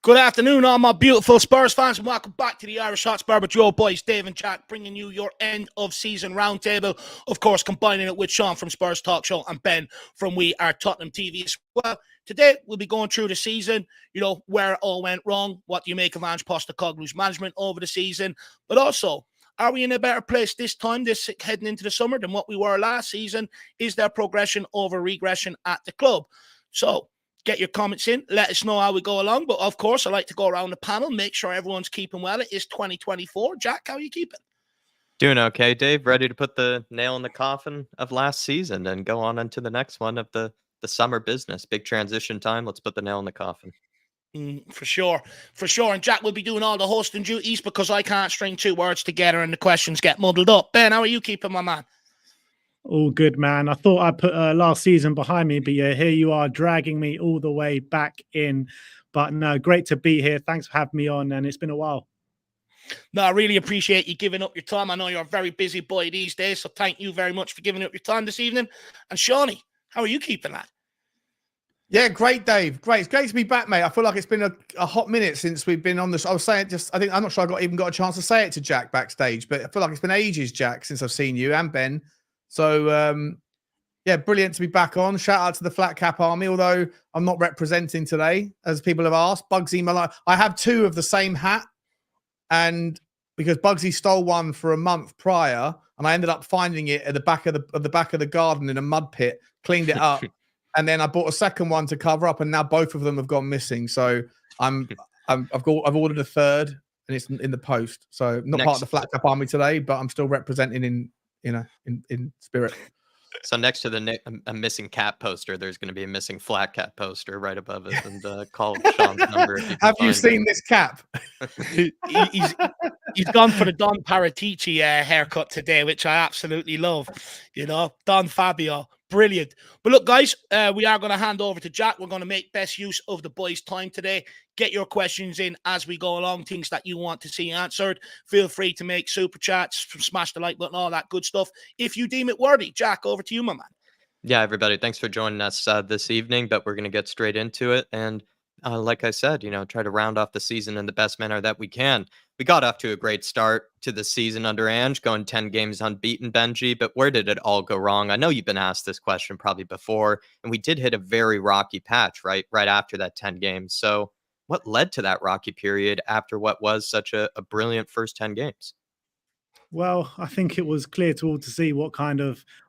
Good afternoon, all my beautiful Spurs fans, and welcome back to the Irish Hotspur with your boys, Dave and Jack, bringing you your end-of-season roundtable. Of course, combining it with Sean from Spurs Talk Show and Ben from We Are Tottenham TV as well. Today, we'll be going through the season, where it all went wrong, what do you make of Ange Postecoglou's management over the season, but also, are we in a better place this time, heading into the summer, than what we were last season? Is there progression over regression at the club? So, get your comments in. Let us know how we go along. But, of course, I like to go around the panel, make sure everyone's keeping well. It is 2024. Jack, how are you keeping? Doing okay, Dave. Ready to put the nail in the coffin of last season and go on into the next one of the summer business. Big transition time. Let's put the nail in the coffin. For sure. And Jack will be doing all the hosting duties because I can't string two words together and the questions get muddled up. Ben, how are you keeping, my man? All good, man. I thought I put last season behind me, but yeah, here you are dragging me all the way back in. But no, great to be here. Thanks for having me on, and it's been a while. No, I really appreciate you giving up your time. I know you're a very busy boy these days, so thank you very much for giving up your time this evening. And Shawnee, how are you keeping that? Yeah, great, Dave. Great. It's great to be back, mate. I feel like it's been a hot minute since we've been on this. I was saying I'm not sure I got a chance to say it to Jack backstage, but I feel like it's been ages, Jack, since I've seen you and Ben. So, yeah, brilliant to be back on. Shout out to the Flat Cap Army, although I'm not representing today, as people have asked. Bugsy, my life. I have two of the same hat, and because Bugsy stole one for a month prior, and I ended up finding it at the back of the garden in a mud pit, cleaned it up, and then I bought a second one to cover up, and now both of them have gone missing. So I've ordered a third, and it's in the post. So I'm not part of the Flat Cap Army today, but I'm still representing in spirit. So next to a missing cat poster, there's going to be a missing flat cat poster right above it, and call Sean's number. Have you seen this cap? He's gone for the Don Paratici haircut today, which I absolutely love. Don Fabio. Brilliant. But look, guys, we are going to hand over to Jack. We're going to make best use of the boys' time today. Get your questions in as we go along, things that you want to see answered. Feel free to make super chats, smash the like button, all that good stuff, if you deem it worthy. Jack, over to you, my man. Yeah, everybody, thanks for joining us this evening, but we're going to get straight into it. And like I said, try to round off the season in the best manner that we can. We got off to a great start to the season under Ange, going 10 games unbeaten, Benji, but where did it all go wrong? I know you've been asked this question probably before, and we did hit a very rocky patch right after that 10 games. So what led to that rocky period after what was such a brilliant first 10 games? Well, I think it was clear to all to see what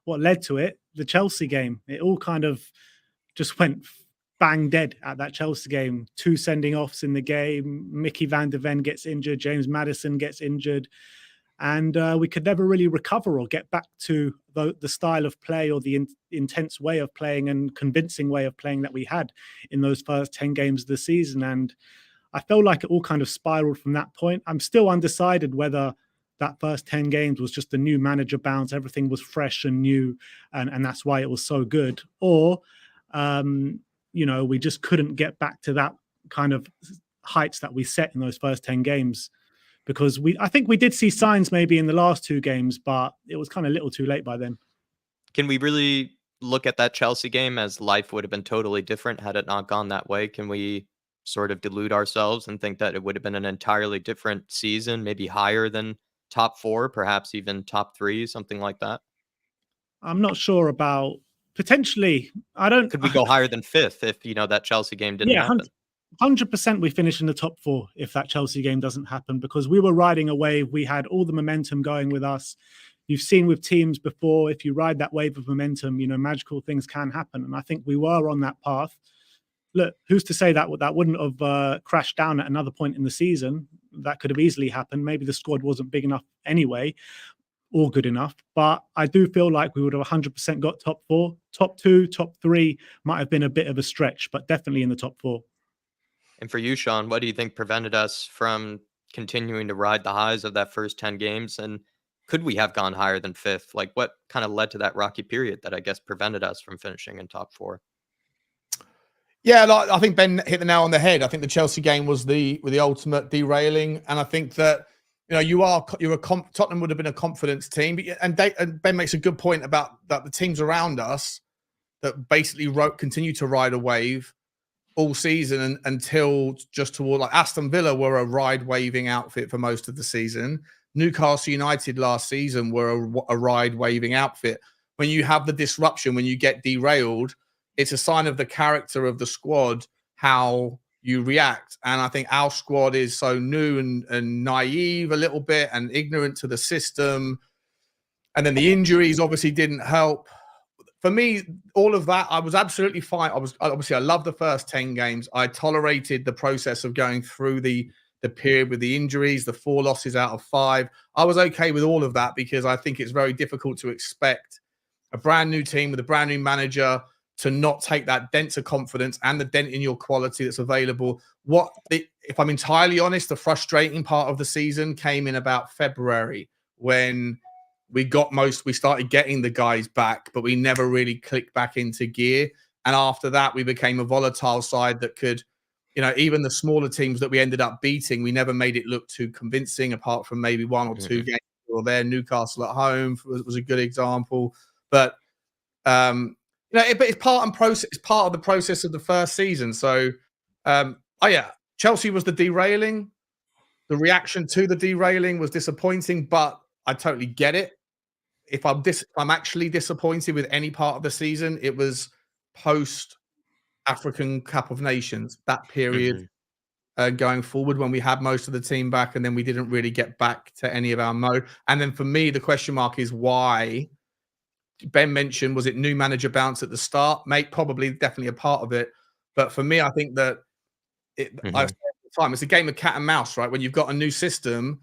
led to it. The Chelsea game, it all kind of just went bang dead at that Chelsea game. 2 sending offs in the game. Mickey van der Ven gets injured. James Maddison gets injured. And we could never really recover or get back to the style of play or the intense way of playing and convincing way of playing that we had in those first 10 games of the season. And I felt like it all kind of spiraled from that point. I'm still undecided whether that first 10 games was just a new manager bounce. Everything was fresh and new. And that's why it was so good. Or, we just couldn't get back to that kind of heights that we set in those first 10 games. Because I think we did see signs maybe in the last 2 games, but it was kind of a little too late by then. Can we really look at that Chelsea game as life would have been totally different had it not gone that way? Can we sort of delude ourselves and think that it would have been an entirely different season, maybe higher than top 4, perhaps even top 3, something like that? I'm not sure about potentially. Could we go higher than 5th if that Chelsea game didn't happen? 100% we finish in the top 4 if that Chelsea game doesn't happen, because we were riding a wave. We had all the momentum going with us. You've seen with teams before, if you ride that wave of momentum, magical things can happen. And I think we were on that path. Look, who's to say that wouldn't have crashed down at another point in the season? That could have easily happened. Maybe the squad wasn't big enough anyway, or good enough. But I do feel like we would have 100% got top 4. Top 2, top 3 might have been a bit of a stretch, but definitely in the top 4. And for you, Sean, what do you think prevented us from continuing to ride the highs of that first 10 games? And could we have gone higher than 5th? Like, what kind of led to that rocky period that I guess prevented us from finishing in top 4? Yeah, I think Ben hit the nail on the head. I think the Chelsea game was the ultimate derailing, and I think that Tottenham would have been a confidence team, and Ben makes a good point about that the teams around us that basically continue to ride a wave all season until just toward, like, Aston Villa were a ride-waving outfit for most of the season. Newcastle United last season were a ride-waving outfit. When you have the disruption, when you get derailed, it's a sign of the character of the squad, how you react. And I think our squad is so new and naive a little bit and ignorant to the system. And then the injuries obviously didn't help. For me, all of that, I was absolutely fine. I love the first 10 games. I tolerated the process of going through the period with the injuries, the 4 losses out of 5. I was okay with all of that because I think it's very difficult to expect a brand new team with a brand new manager to not take that dent of confidence and the dent in your quality that's available. If I'm entirely honest, the frustrating part of the season came in about February when we started getting the guys back, but we never really clicked back into gear. And after that, we became a volatile side that could, even the smaller teams that we ended up beating, we never made it look too convincing, apart from maybe 1 or 2 games or there. Newcastle at home was a good example. But, it's part of the process of the first season. So, Chelsea was the derailing. The reaction to the derailing was disappointing, but I totally get it. If I'm actually disappointed with any part of the season, it was post African Cup of Nations, that period going forward when we had most of the team back and then we didn't really get back to any of our mode. And then for me, the question mark is why. Ben mentioned, was it new manager bounce at the start? Mate, probably, definitely a part of it. But for me, I think that I said at the time, it's a game of cat and mouse, right? When you've got a new system,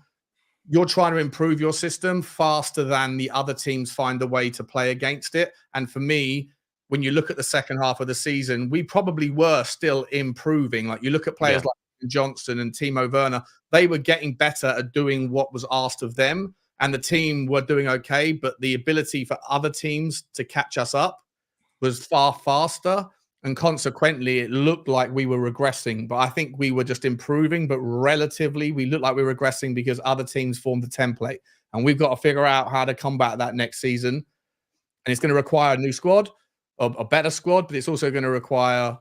you're trying to improve your system faster than the other teams find a way to play against it. And for me, when you look at the second half of the season, we probably were still improving. Like, you look at players like Johnson and Timo Werner, they were getting better at doing what was asked of them. And the team were doing okay, but the ability for other teams to catch us up was far faster. And consequently, it looked like we were regressing. But I think we were just improving. But relatively, we looked like we were regressing because other teams formed the template. And we've got to figure out how to combat that next season. And it's going to require a new squad, a better squad, but it's also going to require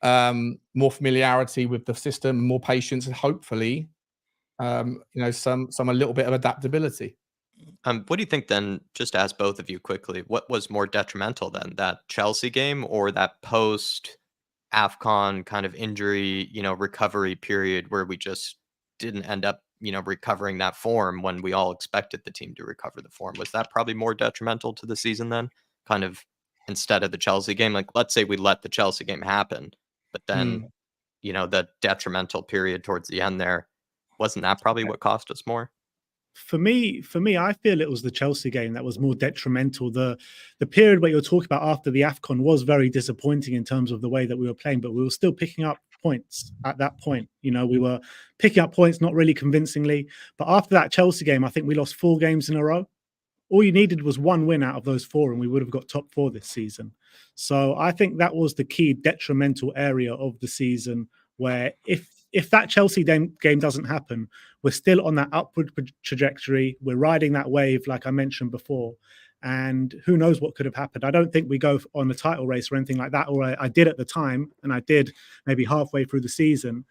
more familiarity with the system, more patience, and hopefully, some a little bit of adaptability. What do you think then, just to ask both of you quickly, what was more detrimental then, that Chelsea game or that post AFCON kind of injury, recovery period where we just didn't end up, recovering that form when we all expected the team to recover the form? Was that probably more detrimental to the season then, kind of instead of the Chelsea game? Like, let's say we let the Chelsea game happen, but then, the detrimental period towards the end there, wasn't that probably what cost us more? For me, I feel it was the Chelsea game that was more detrimental. The period where you're talking about after the AFCON was very disappointing in terms of the way that we were playing, but we were still picking up points at that point. We were picking up points, not really convincingly. But after that Chelsea game, I think we lost 4 games in a row. All you needed was 1 win out of those 4, and we would have got top 4 this season. So I think that was the key detrimental area of the season, where if that Chelsea game doesn't happen, we're still on that upward trajectory. We're riding that wave, like I mentioned before. And who knows what could have happened. I don't think we go on a title race or anything like that, or I did at the time, and I did maybe halfway through the season.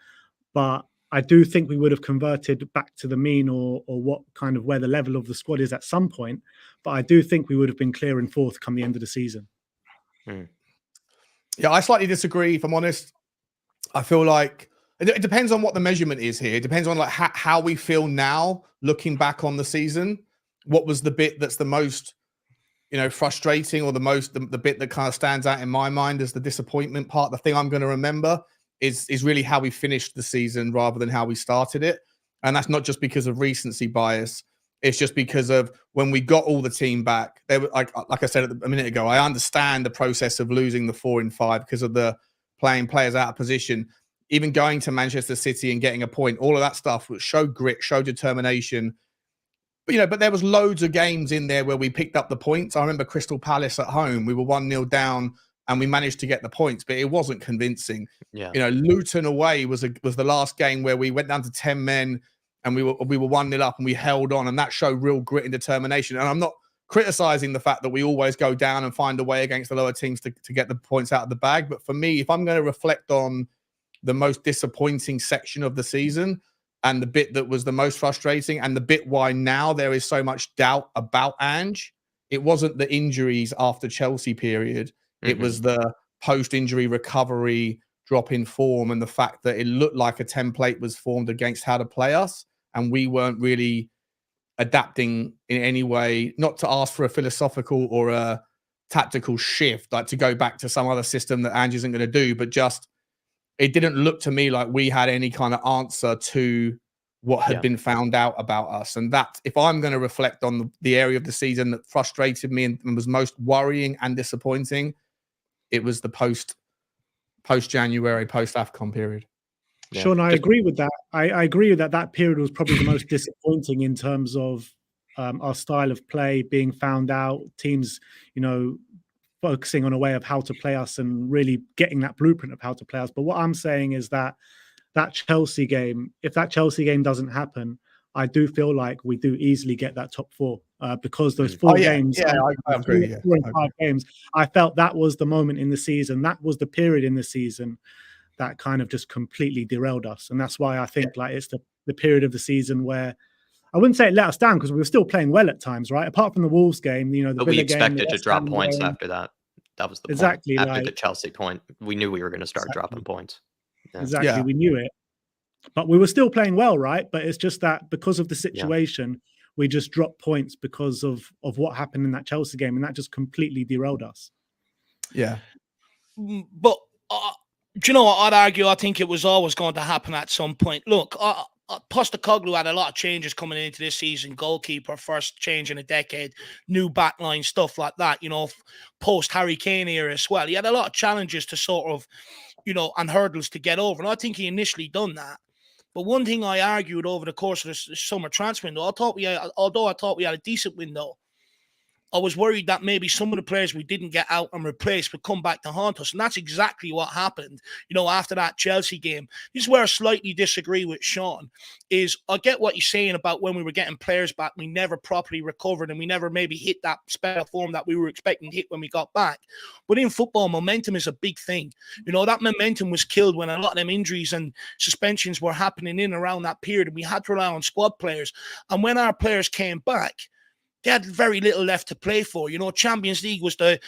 But I do think we would have converted back to the mean or what kind of where the level of the squad is at some point. But I do think we would have been clear in 4th come the end of the season. Yeah, I slightly disagree, if I'm honest. I feel like it depends on what the measurement is here. It depends on like how we feel now, looking back on the season. What was the bit that's the most, frustrating, or the bit that kind of stands out in my mind as the disappointment part? The thing I'm going to remember is really how we finished the season rather than how we started it. And that's not just because of recency bias. It's just because of when we got all the team back. They were like I said a minute ago, I understand the process of losing the 4 in 5 because of the playing players out of position. Even going to Manchester City and getting a point, all of that stuff would show grit, show determination. But there was loads of games in there where we picked up the points. I remember Crystal Palace at home. We were 1-0 down and we managed to get the points, but it wasn't convincing. Yeah. Luton away was the last game where we went down to 10 men and we were 1-0 up and we held on, and that showed real grit and determination. And I'm not criticizing the fact that we always go down and find a way against the lower teams to get the points out of the bag. But for me, if I'm going to reflect on the most disappointing section of the season, and the bit that was the most frustrating, and the bit why now there is so much doubt about Ange. It wasn't the injuries after Chelsea period. It was the post-injury recovery, drop in form, and the fact that it looked like a template was formed against how to play us, and we weren't really adapting in any way, not to ask for a philosophical or a tactical shift, like to go back to some other system that Ange isn't going to do, but just it didn't look to me like we had any kind of answer to what had been found out about us. And that, if I'm going to reflect on the area of the season that frustrated me and was most worrying and disappointing, it was the post-January, post-AFCON period. Yeah. Sean, I agree with that. I agree that that period was probably the most disappointing in terms of our style of play being found out, teams, focusing on a way of how to play us and really getting that blueprint of how to play us. But what I'm saying is that Chelsea game, if that Chelsea game doesn't happen, I do feel like we do easily get that top four because those four games, I agree. 4 and 5 games, I felt that was the moment in the season. That was the period in the season that kind of just completely derailed us. And that's why I think like it's the period of the season where I wouldn't say it let us down because we were still playing well at times, right? Apart from the Wolves game, the but Villa we expected game, to drop points after that. That was the exactly point. After the Chelsea point, we knew we were going to start dropping points. Yeah. Exactly, we knew it. But we were still playing well, right? But it's just that because of the situation, we just dropped points because of what happened in that Chelsea game, and that just completely derailed us. Yeah. But do you know what? I'd argue I think it was always going to happen at some point. Look, Postecoglou had a lot of changes coming into this season. Goalkeeper, first change in a decade, new backline, stuff like that, post Harry Kane era as well. He had a lot of challenges to sort of, and hurdles to get over. And I think he initially done that. But one thing I argued over the course of the summer transfer window, although I thought we had a decent window, I was worried that maybe some of the players we didn't get out and replaced would come back to haunt us. And that's exactly what happened, after that Chelsea game. This is where I slightly disagree with Sean, is I get what you're saying about when we were getting players back, we never properly recovered and we never maybe hit that spell of form that we were expecting to hit when we got back. But in football, momentum is a big thing. That momentum was killed when a lot of them injuries and suspensions were happening in around that period, and we had to rely on squad players. And when our players came back, they had very little left to play for. Champions League was the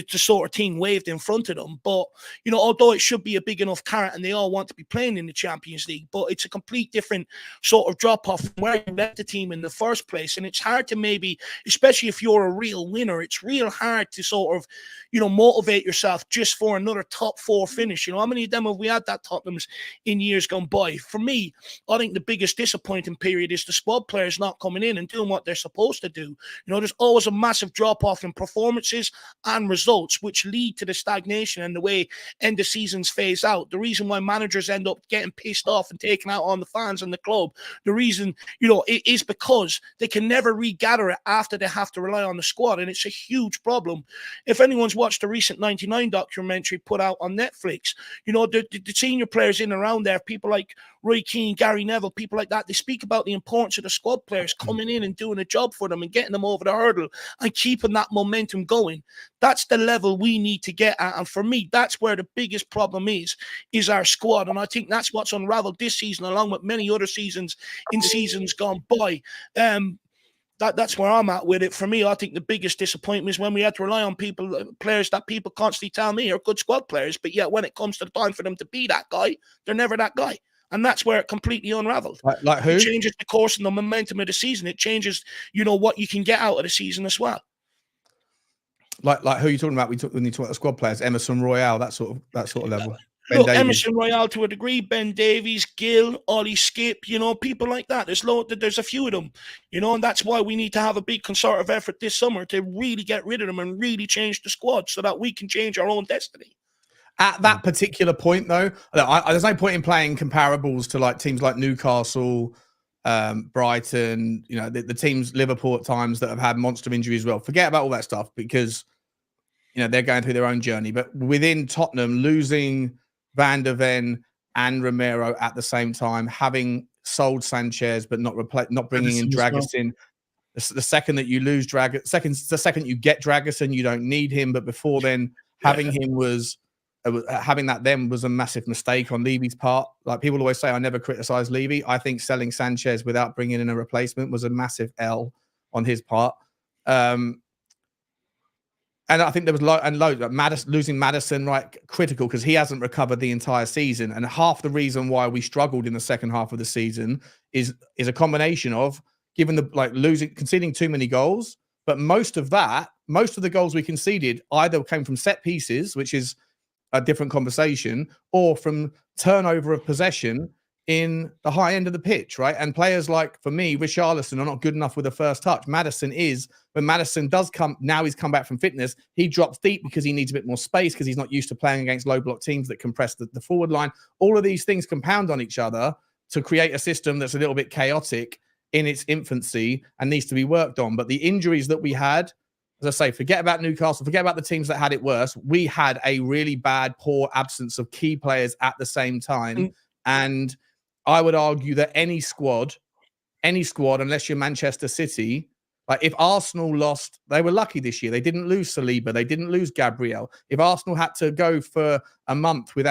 sort of thing waved in front of them. But, although it should be a big enough carrot and they all want to be playing in the Champions League, but it's a complete different sort of drop-off from where you left the team in the first place. And it's hard to maybe, especially if you're a real winner, it's real hard to sort of, motivate yourself just for another top 4 finish. How many of them have we had that Tottenham's in years gone by? For me, I think the biggest disappointing period is the squad players not coming in and doing what they're supposed to do. There's always a massive drop-off in performances and results, which lead to the stagnation and the way end of seasons phase out. The reason why managers end up getting pissed off and taking out on the fans and the club, the reason, it is because they can never regather it after they have to rely on the squad, and it's a huge problem. If anyone's watched the recent 99 documentary put out on Netflix, the senior players in and around there, people like Roy Keane, Gary Neville, people like that, they speak about the importance of the squad players coming in and doing a job for them and getting them over the hurdle and keeping that momentum going. That's the level we need to get at. And for me, that's where the biggest problem is our squad. And I think that's what's unraveled this season, along with many other seasons in seasons gone by. That's where I'm at with it. For me, I think the biggest disappointment is when we had to rely on players that people constantly tell me are good squad players, but yet when it comes to the time for them to be that guy, they're never that guy. And that's where it completely unraveled. Like who? It changes the course and the momentum of the season. It changes, what you can get out of the season as well. Like who are you talking about? When you talk about the squad players, Emerson Royale, that sort of level. Look, Emerson Royale to a degree, Ben Davies, Gill, Ollie Skip, people like that. There's a few of them, and that's why we need to have a big concerted effort this summer to really get rid of them and really change the squad so that we can change our own destiny. At that particular point, though, there's no point in playing comparables to like teams like Newcastle, Brighton, the teams, Liverpool at times that have had monster injuries as well. Forget about all that stuff because, they're going through their own journey. But within Tottenham, losing Van der Ven and Romero at the same time, having sold Sanchez but not bringing in Dragusin. The second that you lose the second you get Dragusin, you don't need him. But before then, having him was having that then was a massive mistake on Levy's part. Like people always say, I never criticize Levy. I think selling Sanchez without bringing in a replacement was a massive L on his part. And I think there was losing Maddison, right, critical because he hasn't recovered the entire season. And half the reason why we struggled in the second half of the season is a combination of conceding too many goals. But most of the goals we conceded either came from set pieces, which is a different conversation, or from turnover of possession in the high end of the pitch, right? And players like, for me, Richarlison are not good enough with the first touch. Maddison is. When Maddison does come, now he's come back from fitness, he drops deep because he needs a bit more space because he's not used to playing against low block teams that compress the forward line. All of these things compound on each other to create a system that's a little bit chaotic in its infancy and needs to be worked on. But the injuries that we had, as I say, forget about Newcastle, forget about the teams that had it worse. We had a really bad, poor absence of key players at the same time. And I would argue that any squad, unless you're Manchester City, like if Arsenal lost, they were lucky this year. They didn't lose Saliba. They didn't lose Gabriel. If Arsenal had to go for a month with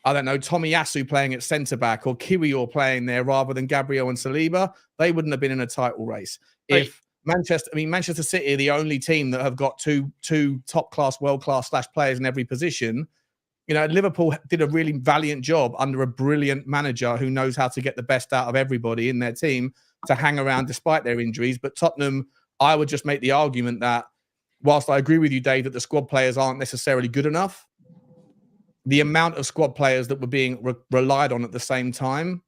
I don't know, Tomiyasu playing at centre-back or Kiwior playing there rather than Gabriel and Saliba, they wouldn't have been in a title race. Right. If Manchester City are the only team that have got two top-class, world-class / players in every position. You know, Liverpool did a really valiant job under a brilliant manager who knows how to get the best out of everybody in their team to hang around despite their injuries. But Tottenham, I would just make the argument that whilst I agree with you, Dave, that the squad players aren't necessarily good enough, the amount of squad players that were being relied on at the same time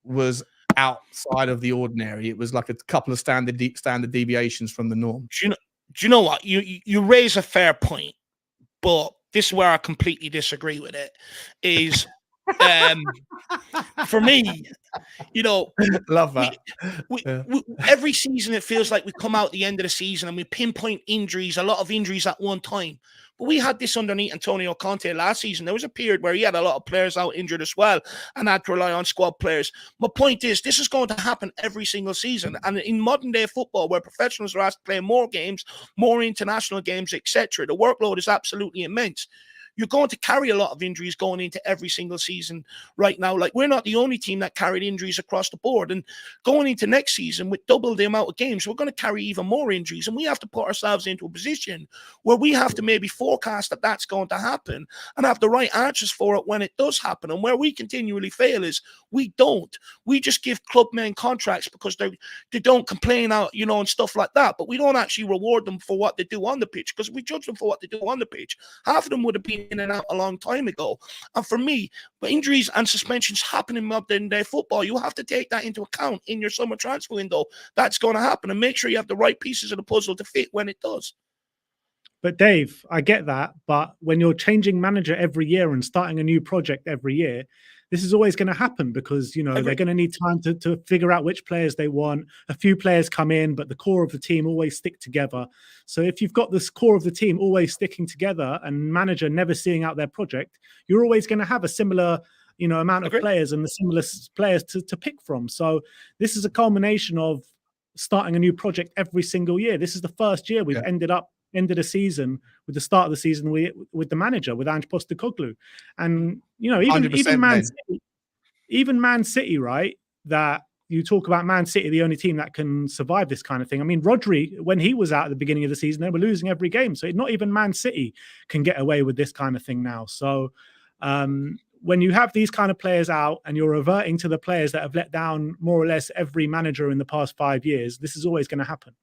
was outside of the ordinary. It was like a couple of standard deviations from the norm. Do you know what? You raise a fair point, but this is where I completely disagree with it. Is for me, you know, love that. We, every season it feels like we come out at the end of the season and we pinpoint injuries, a lot of injuries at one time. But we had this underneath Antonio Conte last season. There was a period where he had a lot of players out injured as well and had to rely on squad players. My point is, this is going to happen every single season. And in modern day football, where professionals are asked to play more games, more international games, etc., the workload is absolutely immense. You're going to carry a lot of injuries going into every single season right now. Like, we're not the only team that carried injuries across the board. And going into next season with double the amount of games, we're going to carry even more injuries. And we have to put ourselves into a position where we have to maybe forecast that that's going to happen and have the right answers for it when it does happen. And where we continually fail is we don't. We just give clubmen contracts because they don't complain out, you know, and stuff like that. But we don't actually reward them for what they do on the pitch, because if we judge them for what they do on the pitch, half of them would have been in and out a long time ago. And for me, but injuries and suspensions happen in modern day football. You have to take that into account in your summer transfer window. That's going to happen, and make sure you have the right pieces of the puzzle to fit when it does. But Dave, I get that. But when you're changing manager every year and starting a new project every year, this is always going to happen because, you know, they're going to need time to figure out which players they want. A few players come in, but the core of the team always stick together. So if you've got this core of the team always sticking together and manager never seeing out their project, you're always going to have a similar, you know, amount of players and the similar players to pick from. So this is a culmination of starting a new project every single year. This is the first year we've ended the season with the start of the season with the manager, with Ange Postecoglou. And, you know, even Man City, right, that you talk about Man City, the only team that can survive this kind of thing. I mean, Rodri, when he was out at the beginning of the season, they were losing every game. So not even Man City can get away with this kind of thing now. So when you have these kind of players out and you're reverting to the players that have let down more or less every manager in the past 5 years, this is always going to happen.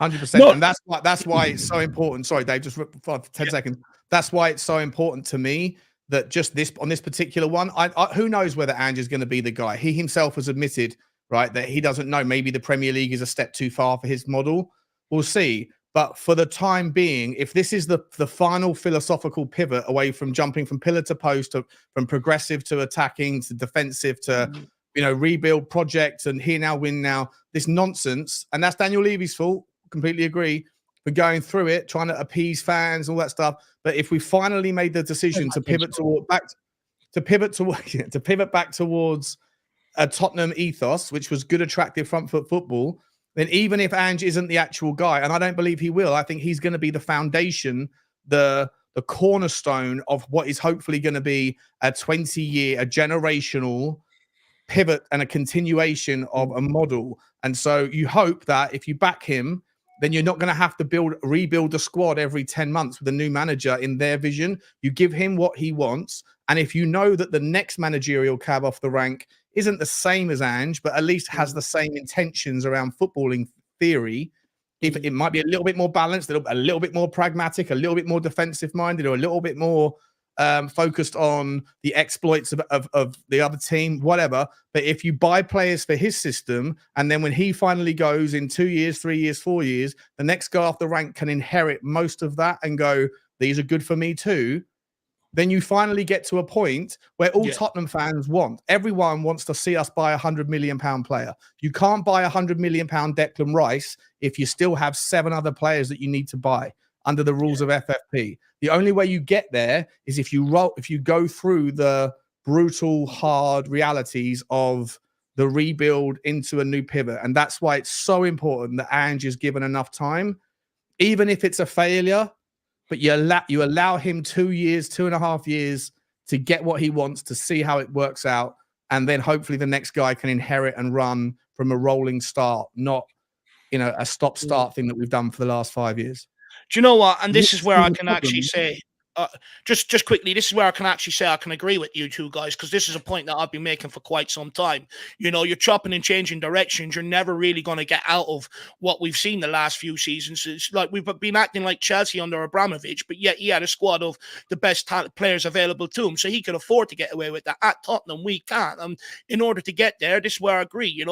100%. And that's why it's so important. Sorry, Dave, just for 10 seconds. That's why it's so important to me that just on this particular one, who knows whether Ange is going to be the guy. He himself has admitted, right, that he doesn't know. Maybe the Premier League is a step too far for his model. We'll see. But for the time being, if this is the final philosophical pivot away from jumping from pillar to post, from progressive to attacking to defensive to, you know, rebuild projects and here now, win now, this nonsense, and that's Daniel Levy's fault. Completely agree. We're going through it, trying to appease fans, all that stuff. But if we finally made the decision to pivot back towards a Tottenham ethos, which was good, attractive front foot football, then even if Ange isn't the actual guy, and I don't believe he will, I think he's going to be the foundation, the the cornerstone of what is hopefully going to be a 20-year, a generational pivot and a continuation of a model. And so you hope that if you back him, then you're not going to have to rebuild the squad every 10 months with a new manager in their vision. You give him what he wants. And if you know that the next managerial cab off the rank isn't the same as Ange, but at least has the same intentions around footballing theory, if it might be a little bit more balanced, a little bit more pragmatic, a little bit more defensive minded, or a little bit more focused on the exploits of the other team, whatever. But if you buy players for his system, and then when he finally goes in 2 years, 3 years, 4 years, the next guy off the rank can inherit most of that and go, these are good for me too. Then you finally get to a point where all Tottenham fans want. Everyone wants to see us buy £100 million player. You can't buy £100 million Declan Rice if you still have 7 other players that you need to buy under the rules of FFP. The only way you get there is if you go through the brutal, hard realities of the rebuild into a new pivot. And that's why it's so important that Ange is given enough time, even if it's a failure. But you allow him 2 years, 2.5 years to get what he wants, to see how it works out. And then hopefully the next guy can inherit and run from a rolling start, not, a stop-start thing that we've done for the last 5 years. Do you know what? And this is where I can actually say, just quickly, this is where I can actually say I can agree with you two guys, because this is a point that I've been making for quite some time. You're chopping and changing directions. You're never really going to get out of what we've seen the last few seasons. It's like we've been acting like Chelsea under Abramovich, but yet he had a squad of the best talent players available to him, so he could afford to get away with that. At Tottenham, we can't. In order to get there, this is where I agree.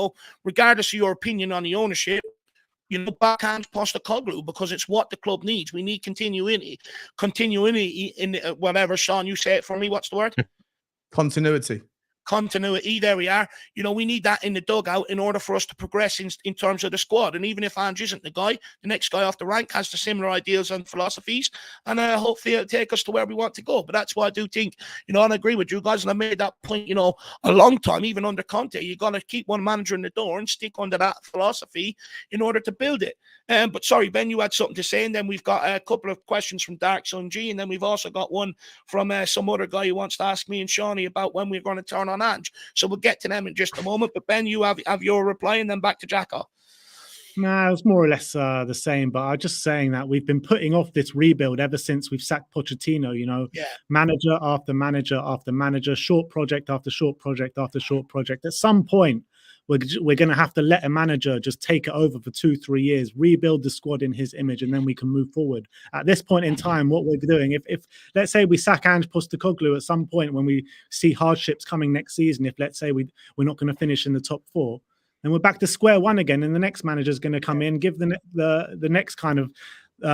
Regardless of your opinion on the ownership, backhand Postecoglou, because it's what the club needs. We need continuity in whatever, Sean, you say it for me. What's the word? Continuity. There we are. We need that in the dugout in order for us to progress in terms of the squad. And even if Ange isn't the guy, the next guy off the rank has the similar ideals and philosophies, and hopefully it'll take us to where we want to go. But that's why I do think, and I agree with you guys, and I made that point, a long time, even under Conte. You're going to keep one manager in the door and stick under that philosophy in order to build it. But sorry, Ben, you had something to say, and then we've got a couple of questions from Dark Sun G, and then we've also got one from some other guy who wants to ask me and Shawnee about when we're going to turn on Ange. So we'll get to them in just a moment. But Ben, you have your reply, and then back to Jacko. No, it's more or less the same, but I'm just saying that we've been putting off this rebuild ever since we've sacked Pochettino, manager after manager after manager, short project after short project after short project. At some point, we're going to have to let a manager just take it over for 2-3 years, rebuild the squad in his image, and then we can move forward. At this point in time, what we're doing, if let's say we sack Ange Postecoglou at some point when we see hardships coming next season, if let's say we're not going to finish in the top 4, then we're back to square one again, and the next manager is going to come in, give the next kind of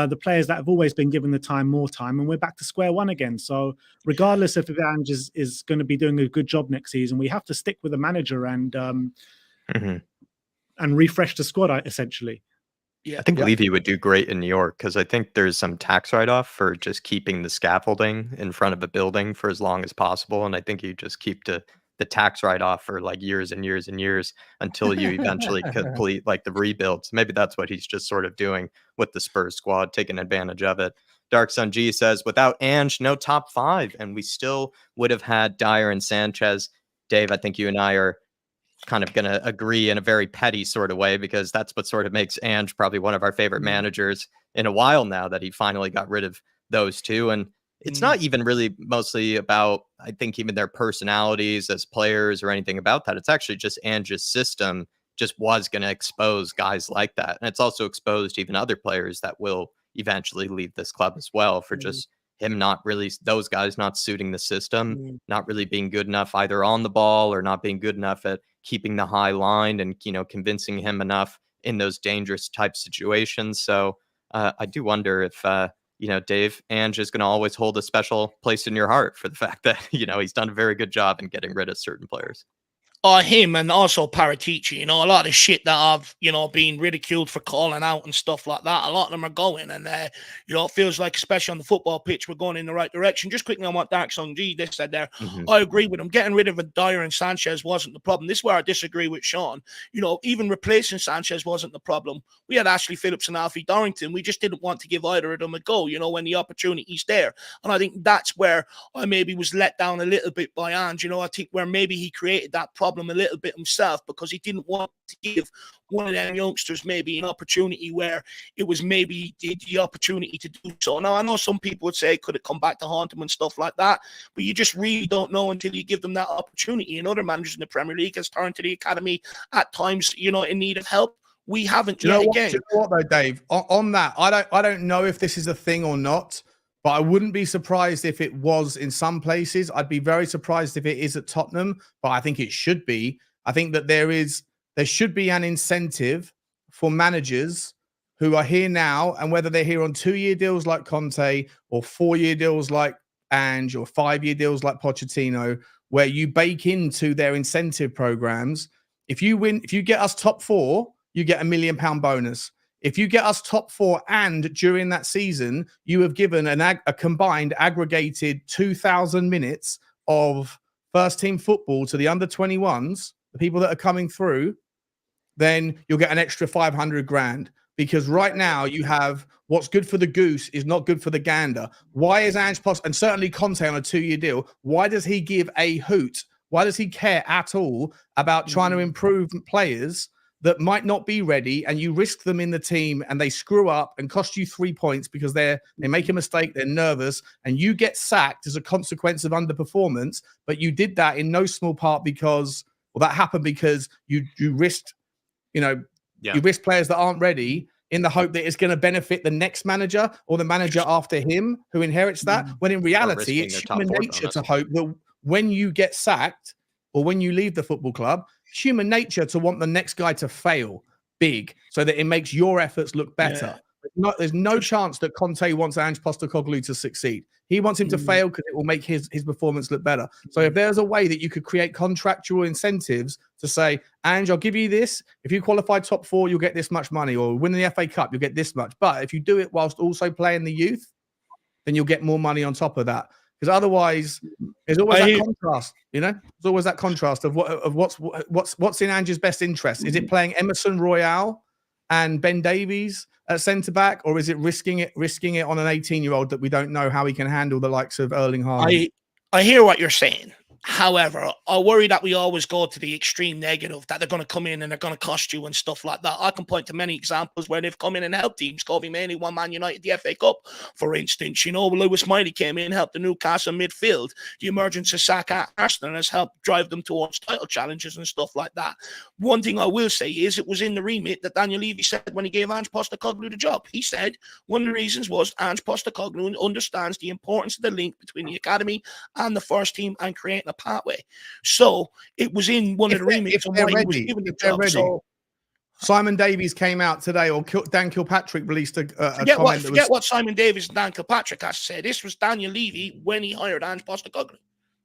the players that have always been given the time more time, and we're back to square one again. So regardless if Ange is going to be doing a good job next season, we have to stick with the manager and refresh the squad, essentially. I think Levy would do great in New York, because I think there's some tax write-off for just keeping the scaffolding in front of a building for as long as possible, and I think you just keep the tax write-off for like years and years and years until you eventually complete like the rebuilds. Maybe that's what he's just sort of doing with the Spurs squad, taking advantage of it. Dark Sun G says, without Ange, no top 5, and we still would have had Dyer and Sanchez. Dave, I think you and I are kind of going to agree in a very petty sort of way, because that's what sort of makes Ange probably one of our favorite managers in a while now, that he finally got rid of those two. And it's not even really mostly about, I think, even their personalities as players or anything about that. It's actually just Ange's system just was going to expose guys like that. And it's also exposed even other players that will eventually leave this club as well, for just him not really, those guys not suiting the system, not really being good enough either on the ball or not being good enough at keeping the high line and, convincing him enough in those dangerous type situations. So I do wonder if, Dave, Ange is going to always hold a special place in your heart for the fact that, he's done a very good job in getting rid of certain players. Him and also Paratici, a lot of the shit that I've, been ridiculed for calling out and stuff like that. A lot of them are going, and it feels like, especially on the football pitch, we're going in the right direction. Just quickly on what Dark Song G this said there, I agree with him. Getting rid of Dyer and Sanchez wasn't the problem. This is where I disagree with Sean. Even replacing Sanchez wasn't the problem. We had Ashley Phillips and Alfie Dorrington. We just didn't want to give either of them a go, when the opportunity's there. And I think that's where I maybe was let down a little bit by Ange. I think where maybe he created that problem a little bit himself, because he didn't want to give one of them youngsters maybe an opportunity where it was maybe the opportunity to do so. Now, I know some people would say, could it come back to haunt him and stuff like that, but you just really don't know until you give them that opportunity. And other managers in the Premier League has turned to the academy at times, in need of help. We haven't yet again. Do you know what though, Dave? On that, I don't know if this is a thing or not, but I wouldn't be surprised if it was in some places. I'd be very surprised if it is at Tottenham, but I think it should be. I think that there should be an incentive for managers who are here now, and whether they're here on 2-year deals like Conte, or 4-year deals like Ange, or 5-year deals like Pochettino, where you bake into their incentive programs. If you get us top 4, you get £1 million bonus. If you get us top 4 and during that season, you have given a combined aggregated 2,000 minutes of first team football to the under 21s, the people that are coming through, then you'll get an extra 500 grand. Because right now you have what's good for the goose is not good for the gander. Why is Ange Postecoglou, and certainly Conte on a 2-year deal, why does he give a hoot? Why does he care at all about trying to improve players that might not be ready, and you risk them in the team and they screw up and cost you 3 points because they make a mistake, they're nervous, and you get sacked as a consequence of underperformance? But you did that in no small part because, that happened because you risked, you risk players that aren't ready in the hope that it's going to benefit the next manager or the manager after him who inherits that. When in reality, it's human nature to hope that when you get sacked or when you leave the football club, it's human nature to want the next guy to fail big so that it makes your efforts look better. There's no chance that Conte wants Ange Postecoglou to succeed. He wants him to fail because it will make his performance look better. So if there's a way that you could create contractual incentives to say, Ange, I'll give you this. If you qualify top 4, you'll get this much money, or win the FA Cup, you'll get this much. But if you do it whilst also playing the youth, then you'll get more money on top of that. Because otherwise, there's always that contrast, There's always that contrast of what's in Ange's best interest. Is it playing Emerson Royale and Ben Davies at centre back, or is it risking it on an 18-year-old that we don't know how he can handle the likes of Erling Haaland? I hear what you're saying. However, I worry that we always go to the extreme negative, that they're going to come in and they're going to cost you and stuff like that. I can point to many examples where they've come in and helped teams. Kobe Mainly won Man United the FA Cup, for instance. Lewis Miley came in, helped the Newcastle midfield. The emergence of Saka at Arsenal has helped drive them towards title challenges and stuff like that. One thing I will say is it was in the remit that Daniel Levy said when he gave Ange Postecoglou the job. He said one of the reasons was Ange Postecoglou understands the importance of the link between the academy and the first team and creating a pathway. So it was in one of the remits of what he was given the job. So Simon Davies came out today, or Dan Kilpatrick released a comment. Forget what Simon Davies and Dan Kilpatrick has to say. This was Daniel Levy when he hired Ange Postecoglou.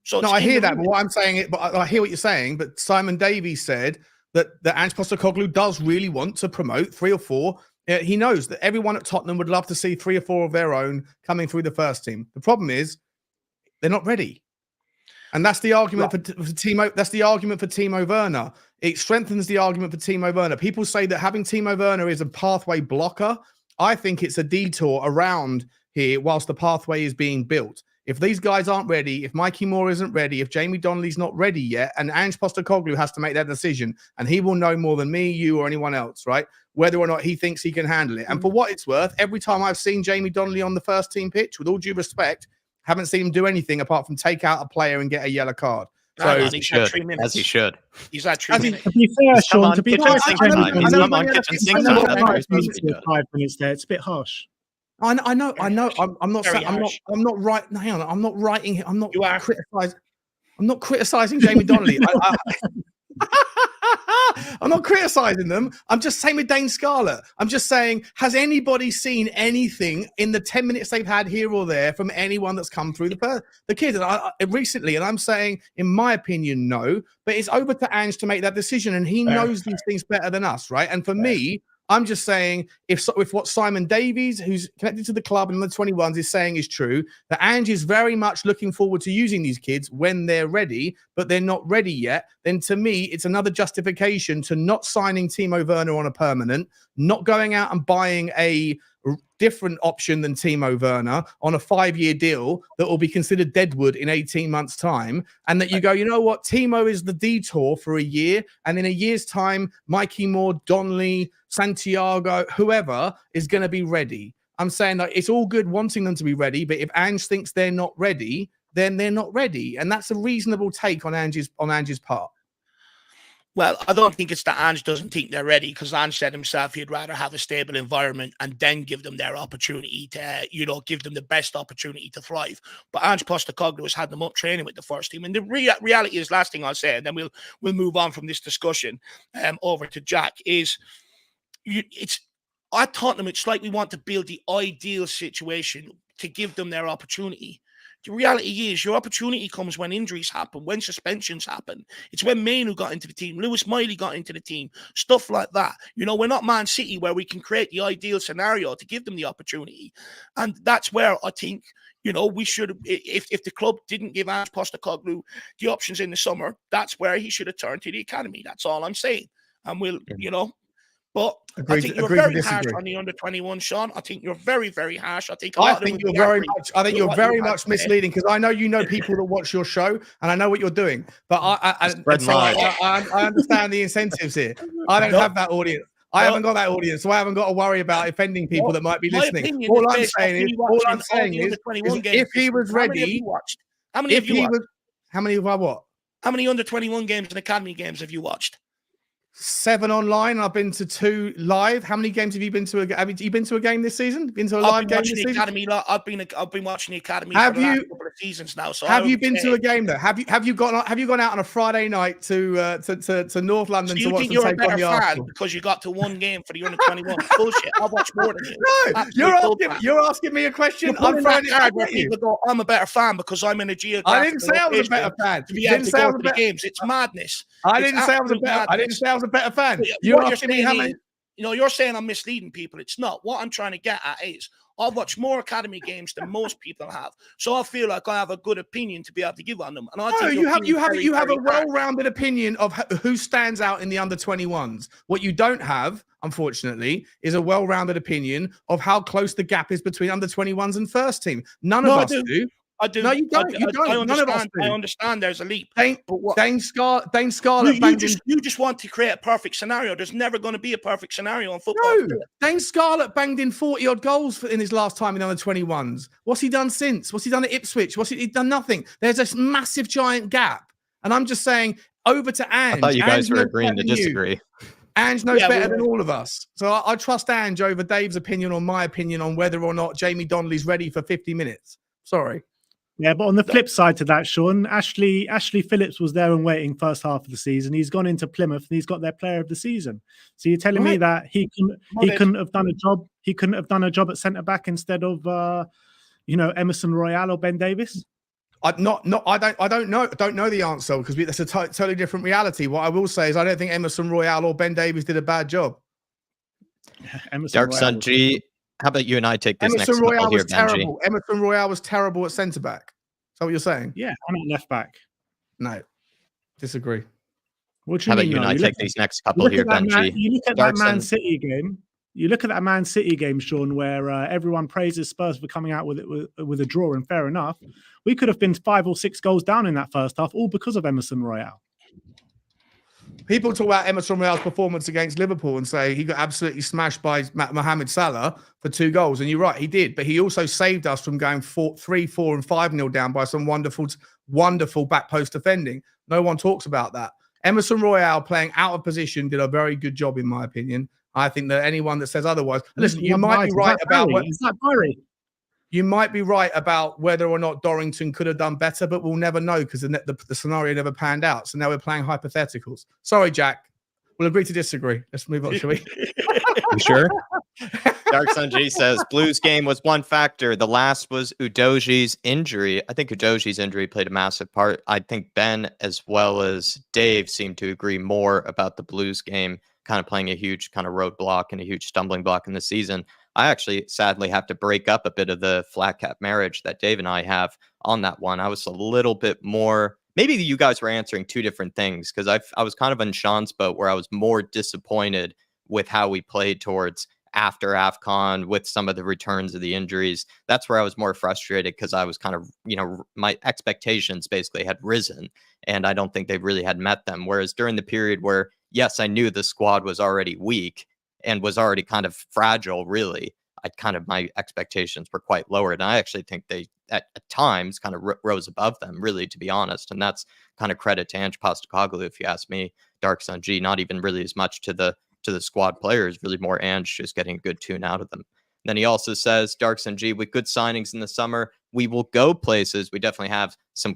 So no, I hear that, but what I'm saying, I hear what you're saying. But Simon Davies said that Ange Postecoglou does really want to promote 3 or 4. He knows that everyone at Tottenham would love to see 3 or 4 of their own coming through the first team. The problem is they're not ready. And that's the argument for Timo. That's the argument for Timo Werner. It strengthens the argument for Timo Werner. People say that having Timo Werner is a pathway blocker. I think it's a detour around here whilst the pathway is being built. If these guys aren't ready, if Mikey Moore isn't ready, if Jamie Donnelly's not ready yet, and Ange Postecoglou has to make that decision, and he will know more than me, you, or anyone else, right? Whether or not he thinks he can handle it. And for what it's worth, every time I've seen Jamie Donnelly on the first team pitch, with all due respect, haven't seen him do anything apart from take out a player and get a yellow card. So as he should. He's had 3 minutes. To be fair, Sean, to be fair, He's on kitchen sink time. 5 minutes there. It's a bit harsh. I know. I'm not saying I'm not right. Hang on. I'm not writing. I'm not criticizing. I'm not criticizing Jamie Donnelly. I'm not criticizing them. I'm just saying with Dane Scarlett. I'm just saying, has anybody seen anything in the 10 minutes they've had here or there from anyone that's come through the kids recently? And I'm saying, in my opinion, no. But it's over to Ange to make that decision, and he knows these things better than us, right? And for me, I'm just saying, if what Simon Davies, who's connected to the club and the 21s, is saying is true, that Ange is very much looking forward to using these kids when they're ready, but they're not ready yet, then to me, it's another justification to not signing Timo Werner on a permanent, not going out and buying a different option than Timo Werner on a 5-year deal that will be considered deadwood in 18 months' time. And that you go, you know what, Timo is the detour for a year. And in a year's time, Mikey Moore, Donnelly, Santiago, whoever is going to be ready. I'm saying that it's all good wanting them to be ready, but if Ange thinks they're not ready, then they're not ready. And that's a reasonable take on Ange's part. Well, I don't think it's that Ange doesn't think they're ready, because Ange said himself he'd rather have a stable environment and then give them their opportunity to, give them the best opportunity to thrive. But Ange Postecoglou has had them up training with the first team. And the reality is, last thing I'll say, and then we'll move on from this discussion over to Jack, is at Tottenham, it's like we want to build the ideal situation to give them their opportunity. The reality is, your opportunity comes when injuries happen, when suspensions happen. It's when Mainu got into the team, Lewis Miley got into the team, stuff like that. We're not Man City, where we can create the ideal scenario to give them the opportunity. And that's where I think, we should, if the club didn't give Ange Postecoglou the options in the summer, that's where he should have turned to the academy. That's all I'm saying. And but I think you're very harsh on the under-21, Sean. I think you're very, very harsh. I think you're very much misleading, because I know people that watch your show, and I know what you're doing. But I understand the incentives here. I don't have that audience. I haven't got that audience, so I haven't got to worry about offending people that might be listening. All I'm saying is, if he was ready, how many have I what? How many under-21 games and academy games have you watched? 7 online. I've been to 2 live. How many games have you been to? Have you been to a game this season? Been to a live game this season? I've been watching the academy for the last couple of seasons now. So have you been to a game though? Have you gone out on a Friday night to North London to watch them take on the Arsenal? Because you got to one game for the under-21? Bullshit. I'll watch more than you. No, you're asking me a question. I'm trying to hard where people go, I'm a better fan because I'm in a geographical I didn't say I was a better fan. To be able to go to the games, it's madness. I didn't say I was a better fan. You're asking me how many? You're saying I'm misleading people. It's not. What I'm trying to get at is, I've watched more academy games than most people have, so I feel like I have a good opinion to be able to give on them. And I think you have a well-rounded opinion of who stands out in the under-21s. What you don't have, unfortunately, is a well-rounded opinion of how close the gap is between under-21s and first team. None of us do. I do. No, you don't. None of us do. I understand there's a leap. Dane Scarlett. You just want to create a perfect scenario. There's never going to be a perfect scenario in football. No, Dane Scarlett banged in 40-odd goals in his last time in under 21s. What's he done since? What's he done at Ipswich? He's done nothing. There's this massive, giant gap. And I'm just saying, over to Ange. I thought you guys were agreeing to disagree. Ange knows better than all of us. So I trust Ange over Dave's opinion or my opinion on whether or not Jamie Donnelly's ready for 50 minutes. Sorry. Yeah, but on the flip side to that, Sean, Ashley Phillips was there and waiting first half of the season. He's gone into Plymouth and he's got their player of the season. So you're telling me that he couldn't have done a job. He couldn't have done a job at centre back instead of Emerson Royale or Ben Davis. I don't know. I don't know the answer, because that's a totally different reality. What I will say is, I don't think Emerson Royale or Ben Davis did a bad job. Dark Sun G. How about you and I take this Emerson next Royale couple was here, Benji? terrible. Emerson Royale was terrible at centre back. Is that what you're saying? Yeah, I'm at left back. No, disagree. What do you How mean? about you and I take these next couple here, Benji? You look at that Man City game. You look at that Man City game, Sean, where everyone praises Spurs for coming out with a draw, and fair enough. We could have been 5 or 6 goals down in that first half, all because of Emerson Royale. People talk about Emerson Royale's performance against Liverpool and say he got absolutely smashed by Mohamed Salah for 2 goals. And you're right, he did. But he also saved us from going 3, 4, and 5-0 down by some wonderful back post defending. No one talks about that. Emerson Royale, playing out of position, did a very good job, in my opinion. I think that anyone that says otherwise, listen, you might be right about what. Is that Barry? You might be right about whether or not Dorrington could have done better, but we'll never know, because the scenario never panned out. So now we're playing hypotheticals. Sorry, Jack. We'll agree to disagree. Let's move on, shall we? You sure? Dark Sun G says Blues game was one factor. The last was Udoji's injury. I think Udoji's injury played a massive part. I think Ben as well as Dave seem to agree more about the Blues game kind of playing a huge kind of roadblock and a huge stumbling block in the season. I actually sadly have to break up a bit of the flat cap marriage that Dave and I have on that one. I was a little bit more, maybe you guys were answering two different things, because I was kind of on Sean's boat where I was more disappointed with how we played towards after AFCON with some of the returns of the injuries. That's where I was more frustrated, because I was kind of, my expectations basically had risen, and I don't think they really had met them. Whereas during the period where, yes, I knew the squad was already weak and was already kind of fragile, really, my expectations were quite lowered. And I actually think they, at times, kind of rose above them, really, to be honest. And that's kind of credit to Ange Postecoglou, if you ask me, Dark Sun G, not even really as much to the squad players, really more Ange just getting a good tune out of them. Then he also says, Dark Sun G, with good signings in the summer, we will go places. We definitely have some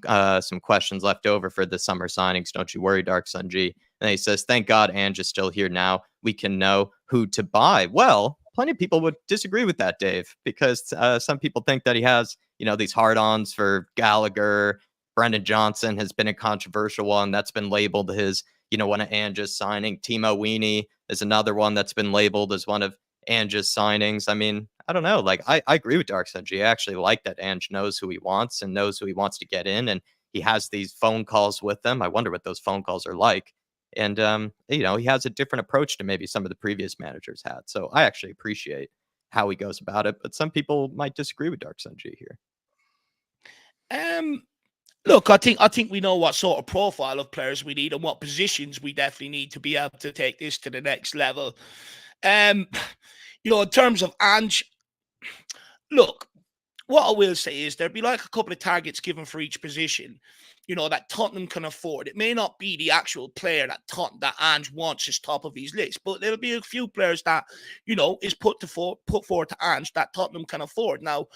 questions left over for the summer signings. Don't you worry, Dark Sun G. And he says, thank God Ange is still here now. We can know who to buy. Well, plenty of people would disagree with that, Dave, because some people think that he has, these hard-ons for Gallagher. Brendan Johnson has been a controversial one that's been labeled his, one of Ange's signing. Timo Weenie is another one that's been labeled as one of Ange's signings. I mean, I don't know. Like, I agree with Dark Sun G. I actually like that Ange knows who he wants and knows who he wants to get in, and he has these phone calls with them. I wonder what those phone calls are like. And, he has a different approach to maybe some of the previous managers had. So I actually appreciate how he goes about it. But some people might disagree with Dark Sun G here. Look, I think we know what sort of profile of players we need and what positions we definitely need to be able to take this to the next level. In terms of Ange, look, what I will say is there'd be like a couple of targets given for each position, that Tottenham can afford. It may not be the actual player that Ange wants as top of his list, but there'll be a few players that, is put forward to Ange that Tottenham can afford. Now,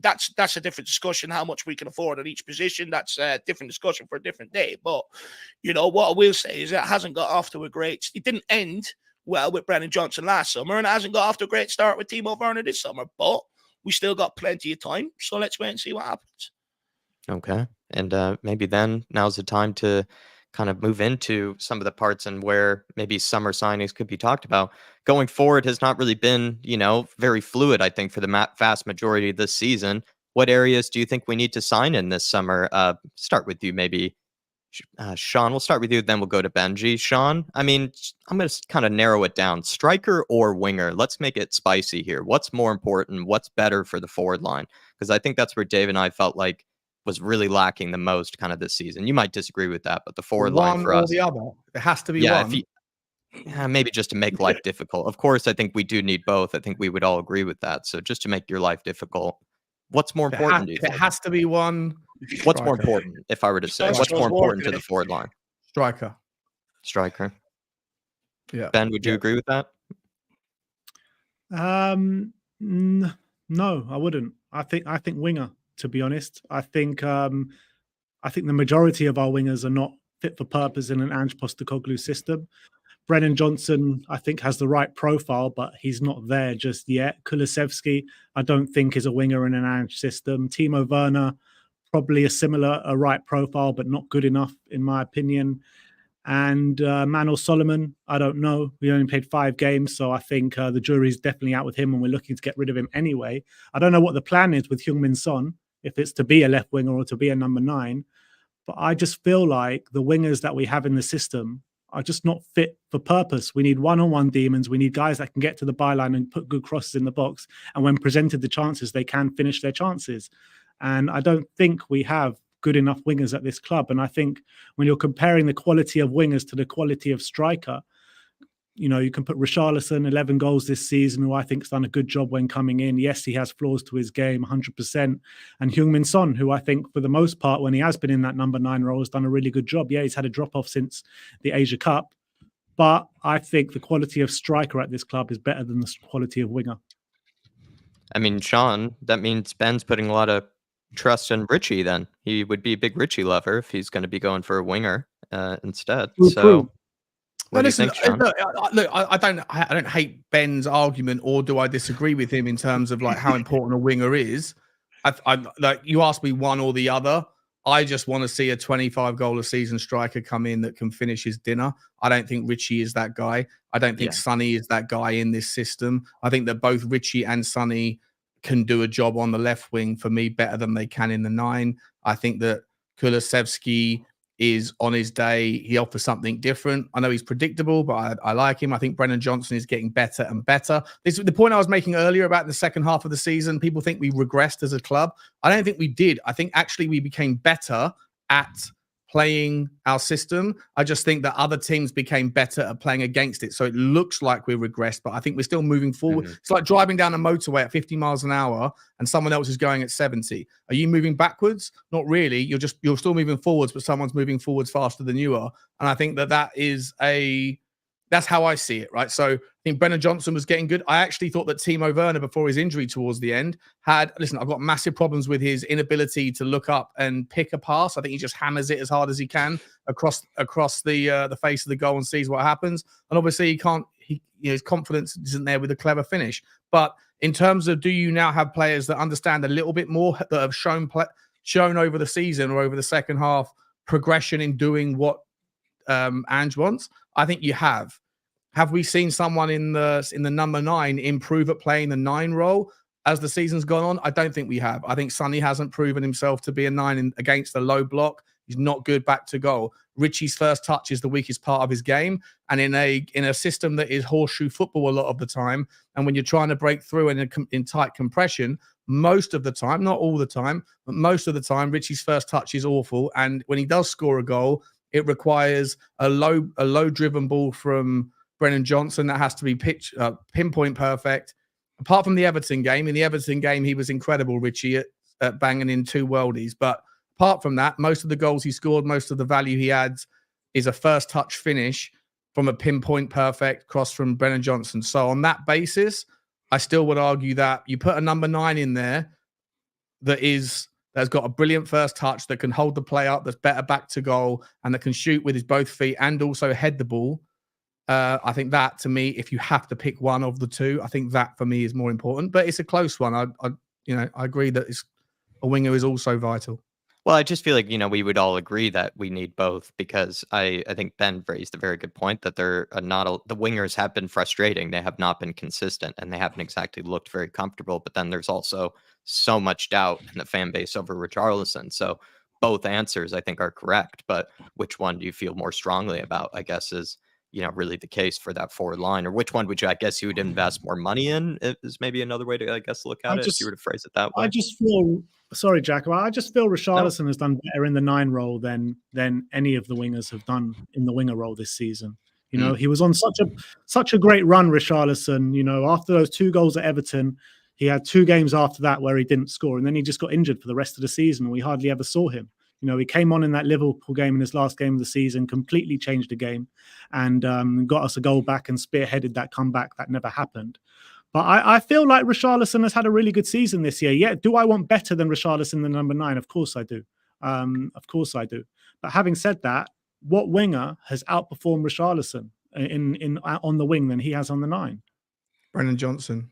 that's a different discussion, how much we can afford at each position. That's a different discussion for a different day. But, what I will say is it hasn't got off to it didn't end well with Brendan Johnson last summer, and it hasn't got off to a great start with Timo Werner this summer. But we still got plenty of time, so let's wait and see what happens. Okay. And maybe then now's the time to kind of move into some of the parts and where maybe summer signings could be talked about. Going forward has not really been, very fluid, I think, for the vast majority of this season. What areas do you think we need to sign in this summer? Start with you, maybe. Sean, we'll start with you, then we'll go to Benji. Sean, I mean, I'm going to kind of narrow it down. Striker or winger? Let's make it spicy here. What's more important? What's better for the forward line? Because I think that's where Dave and I felt like was really lacking the most kind of this season. You might disagree with that, but the forward line for us. One or the other. It has to be one. Maybe just to make life difficult. Of course, I think we do need both. I think we would all agree with that. So just to make your life difficult, what's more important, do you think? It has to be one. What's more important, if I were to say? What's more important to the forward line? Striker. Yeah. Ben, would you agree with that? No, I wouldn't. I think winger, to be honest. I think the majority of our wingers are not fit for purpose in an Ange Postecoglou system. Brennan Johnson, I think, has the right profile, but he's not there just yet. Kulusevski, I don't think, is a winger in an Ange system. Timo Werner, probably a right profile, but not good enough, in my opinion. And Manuel Solomon, I don't know. We only played 5 games, so I think the jury's definitely out with him, and we're looking to get rid of him anyway. I don't know what the plan is with Heung-min Son, if it's to be a left winger or to be a number 9. But I just feel like the wingers that we have in the system are just not fit for purpose. We need one-on-one demons. We need guys that can get to the byline and put good crosses in the box. And when presented the chances, they can finish their chances. And I don't think we have good enough wingers at this club. And I think when you're comparing the quality of wingers to the quality of striker, you can put Richarlison, 11 goals this season, who I think has done a good job when coming in. Yes, he has flaws to his game, 100%. And Heung-min Son, who I think for the most part, when he has been in that number 9 role, has done a really good job. Yeah, he's had a drop-off since the Asia Cup. But I think the quality of striker at this club is better than the quality of winger. I mean, Sean, that means Ben's putting a lot of trust in Richie then. He would be a big Richie lover if he's going to be going for a winger instead. True. What do you think, Sean? Look, I don't hate Ben's argument, or do I disagree with him in terms of like how important a winger is. I like, you asked me one or the other. I just want to see a 25 goal a season striker come in that can finish his dinner. I don't think Richie is that guy. I don't think Sonny is that guy in this system. I think that both Richie and Sonny can do a job on the left wing for me better than they can in the 9. I think that Kulusevski is on his day. He offers something different. I know he's predictable, but I like him. I think Brennan Johnson is getting better and better. This is the point I was making earlier about the second half of the season. People think we regressed as a club. I don't think we did. I think actually we became better at playing our system. I just think that other teams became better at playing against it. So it looks like we're regressed, but I think we're still moving forward. It's like driving down a motorway at 50 miles an hour and someone else is going at 70. Are you moving backwards? Not really. You're still moving forwards, but someone's moving forwards faster than you are. And I think that's how I see it, right? So I think Brennan Johnson was getting good. I actually thought that Timo Werner, before his injury towards the end, I've got massive problems with his inability to look up and pick a pass. I think he just hammers it as hard as he can across the face of the goal and sees what happens. And obviously his confidence isn't there with a clever finish. But in terms of, do you now have players that understand a little bit more, that have shown over the season or over the second half progression in doing what Ange wants? I think you have. Have we seen someone in the number 9 improve at playing the 9 role as the season's gone on? I don't think we have. I think Sonny hasn't proven himself to be a 9 against the low block. He's not good back to goal. Richie's first touch is the weakest part of his game, and in a system that is horseshoe football a lot of the time, and when you're trying to break through in tight compression, most of the time, not all the time, but most of the time, Richie's first touch is awful, and when he does score a goal, it requires a low driven ball from Brennan Johnson that has to be pinpoint perfect. Apart from the Everton game, he was incredible, Richie, at banging in 2 worldies. But apart from that, most of the goals he scored, most of the value he adds is a first touch finish from a pinpoint perfect cross from Brennan Johnson. So on that basis, I still would argue that you put a number 9 in there that's got a brilliant first touch, that can hold the play up, that's better back to goal, and that can shoot with his both feet and also head the ball. I think that, to me, if you have to pick one of the 2, I think that for me is more important. But it's a close one. I agree that a winger is also vital. Well, I just feel like, we would all agree that we need both, because I think Ben raised a very good point that the wingers have been frustrating. They have not been consistent, and they haven't exactly looked very comfortable. But then there's also so much doubt in the fan base over Richarlison. So both answers, I think, are correct. But which one do you feel more strongly about, I guess, is really the case for that forward line? Or which one would you would invest more money in, is maybe another way to, look at it, if you were to phrase it that way. I just feel, sorry, Jack, I just feel Richarlison has done better in the 9 role than any of the wingers have done in the winger role this season. He was on such a great run, Richarlison. After those 2 goals at Everton, he had 2 games after that where he didn't score, and then he just got injured for the rest of the season, and we hardly ever saw him. He came on in that Liverpool game in his last game of the season, completely changed the game, and got us a goal back and spearheaded that comeback that never happened. But I feel like Richarlison has had a really good season this year. Yeah, do I want better than Richarlison than number 9? Of course I do. But having said that, what winger has outperformed Richarlison on the wing than he has on the 9? Brennan Johnson.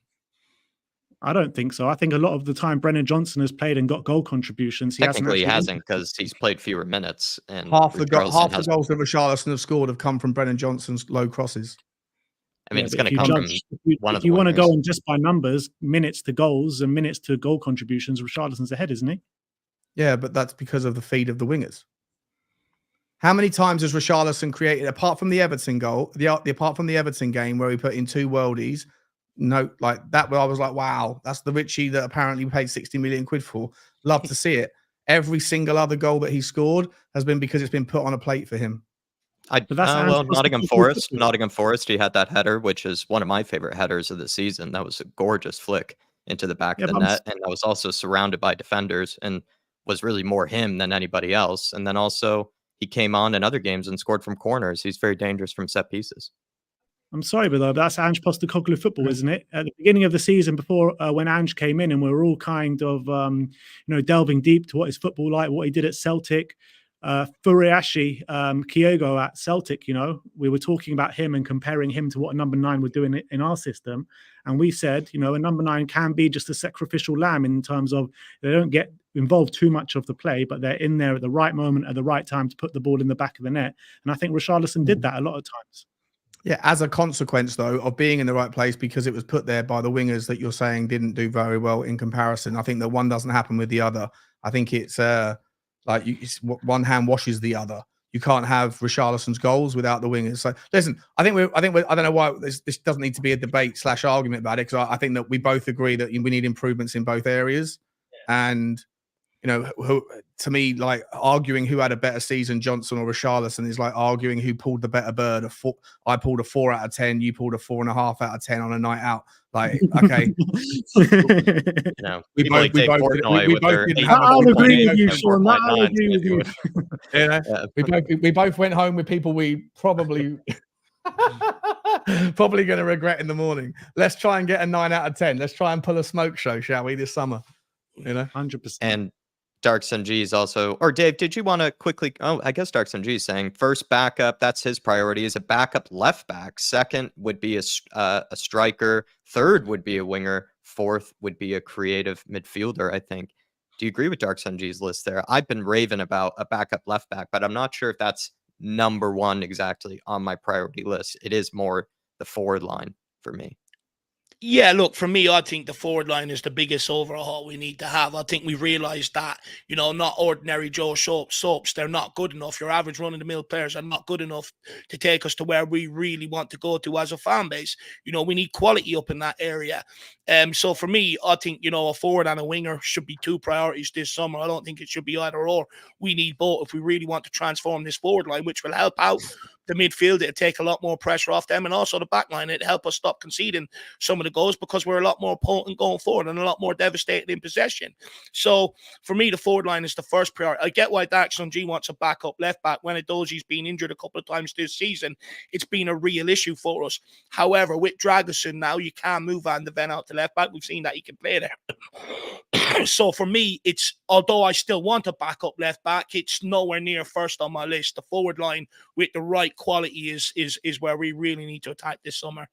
I don't think so. I think a lot of the time Brennan Johnson has played and got goal contributions. Technically, he hasn't, because he's played fewer minutes. And half the goals that Richarlison have scored have come from Brennan Johnson's low crosses. I mean, it's going to come from one of the If you want to go on just by numbers, minutes to goals and minutes to goal contributions, Richarlison's ahead, isn't he? Yeah, but that's because of the feed of the wingers. How many times has Richarlison created, apart from the Everton goal, apart from the Everton game where he put in 2 worldies? No, like that, where I was like, wow, that's the Richie that apparently we paid 60 million quid for. Love to see it. Every single other goal that he scored has been because it's been put on a plate for him. Nottingham Forest, he had that header, which is one of my favorite headers of the season. That was a gorgeous flick into the back of the net, and that was also surrounded by defenders and was really more him than anybody else. And then also he came on in other games and scored from corners. He's very dangerous from set pieces. I'm sorry, but that's Ange Postecoglou football, isn't it? At the beginning of the season, before when Ange came in, and we were all kind of, delving deep to what his football like, what he did at Celtic. Furiashi Kyogo at Celtic, we were talking about him and comparing him to what a number 9 would do in our system. And we said, a number 9 can be just a sacrificial lamb in terms of they don't get involved too much of the play, but they're in there at the right moment, at the right time to put the ball in the back of the net. And I think Richarlison did that a lot of times. Yeah, as a consequence, though, of being in the right place because it was put there by the wingers that you're saying didn't do very well in comparison. I think that one doesn't happen with the other. I think it's one hand washes the other. You can't have Richarlison's goals without the wingers. So listen, I think I don't know why this doesn't need to be a debate / argument about it, because I think that we both agree that we need improvements in both areas. And to me, like arguing who had a better season, Johnson or Richarlison, is like arguing who pulled the better bird. I pulled a 4 out of 10. You pulled a 4.5 out of 10 on a night out. Like, okay, we both didn't have I'll agree with you, Sean. I'll agree with you. We both went home with people we probably going to regret in the morning. Let's try and get a 9 out of 10. Let's try and pull a smoke show, shall we, this summer? 100%. And Dark Sun G is also, or Dave, did you want to quickly? Oh, I guess Dark Sun G is saying first backup. That's his priority. Is a backup left back. Second would be a striker. Third would be a winger. Fourth would be a creative midfielder. I think. Do you agree with Dark Sun G's list there? I've been raving about a backup left back, but I'm not sure if that's number one exactly on my priority list. It is more the forward line for me. Yeah, look, for me, I think the forward line is the biggest overhaul we need to have. I think we realised that, not ordinary Joe Soaps. They're not good enough. Your average run-of-the-mill players are not good enough to take us to where we really want to go to as a fan base. We need quality up in that area. So for me, I think, a forward and a winger should be 2 priorities this summer. I don't think it should be either or. We need both if we really want to transform this forward line, which will help out the midfield. It'll take a lot more pressure off them, and also the back line. It'll help us stop conceding some of the goals because we're a lot more potent going forward and a lot more devastated in possession. So for me, the forward line is the first priority. I get why Dark Sun G wants a backup left back. When Edoji's been injured a couple of times this season, it's been a real issue for us. However, with Dragusin now, you can move Van de Ven out to left back. We've seen that he can play there. So for me, although I still want a backup left back, it's nowhere near first on my list. The forward line with the right quality is where we really need to attack this summer.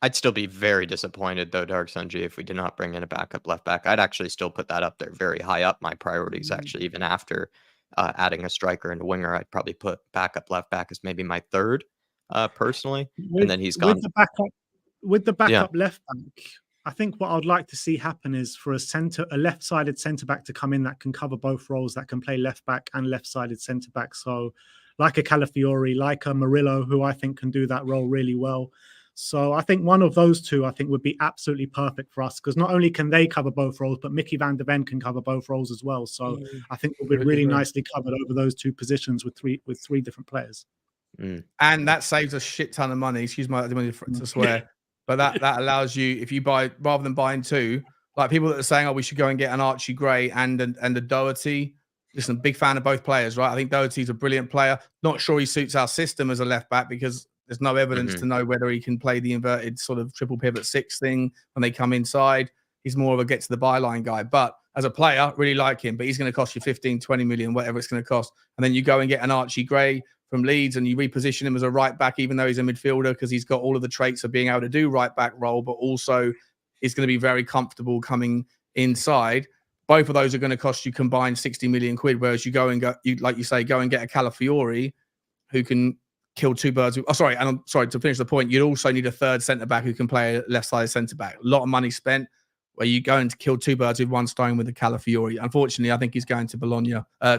I'd still be very disappointed, though, Dark Sun G, if we did not bring in a backup left back. I'd actually still put that up there very high up my priorities, actually, even after adding a striker and a winger. I'd probably put backup left back as maybe my third, personally. And then he's gone. With the backup left back, I think what I'd like to see happen is for a left-sided centre-back to come in that can cover both roles, that can play left-back and left-sided centre-back. So like a Calafiori, like a Murillo, who I think can do that role really well. So I think one of those two, I think, would be absolutely perfect for us, because not only can they cover both roles, but Mickey Van de Ven can cover both roles as well. So I think we'll be really nicely covered over those 2 positions with three different players. And that saves a shit ton of money. Excuse my to swear. But that allows you, if you buy, rather than buying 2, like people that are saying, we should go and get an Archie Gray and a Doherty. Listen, big fan of both players, right? I think Doherty's a brilliant player. Not sure he suits our system as a left back because there's no evidence to know whether he can play the inverted sort of triple pivot 6 thing when they come inside. He's more of a get to the byline guy. But as a player, really like him. But he's going to cost you 15, 20 million, whatever it's going to cost. And then you go and get an Archie Gray from Leeds and you reposition him as a right back, even though he's a midfielder, because he's got all of the traits of being able to do right back role, but also is going to be very comfortable coming inside. Both of those are going to cost you combined 60 million quid. Whereas you go and get a Calafiori who can kill 2 birds. And I'm sorry, to finish the point, you'd also need a third centre back who can play a left side centre back. A lot of money spent where you go and kill 2 birds with 1 stone with the Calafiori. Unfortunately, I think he's going to Bologna,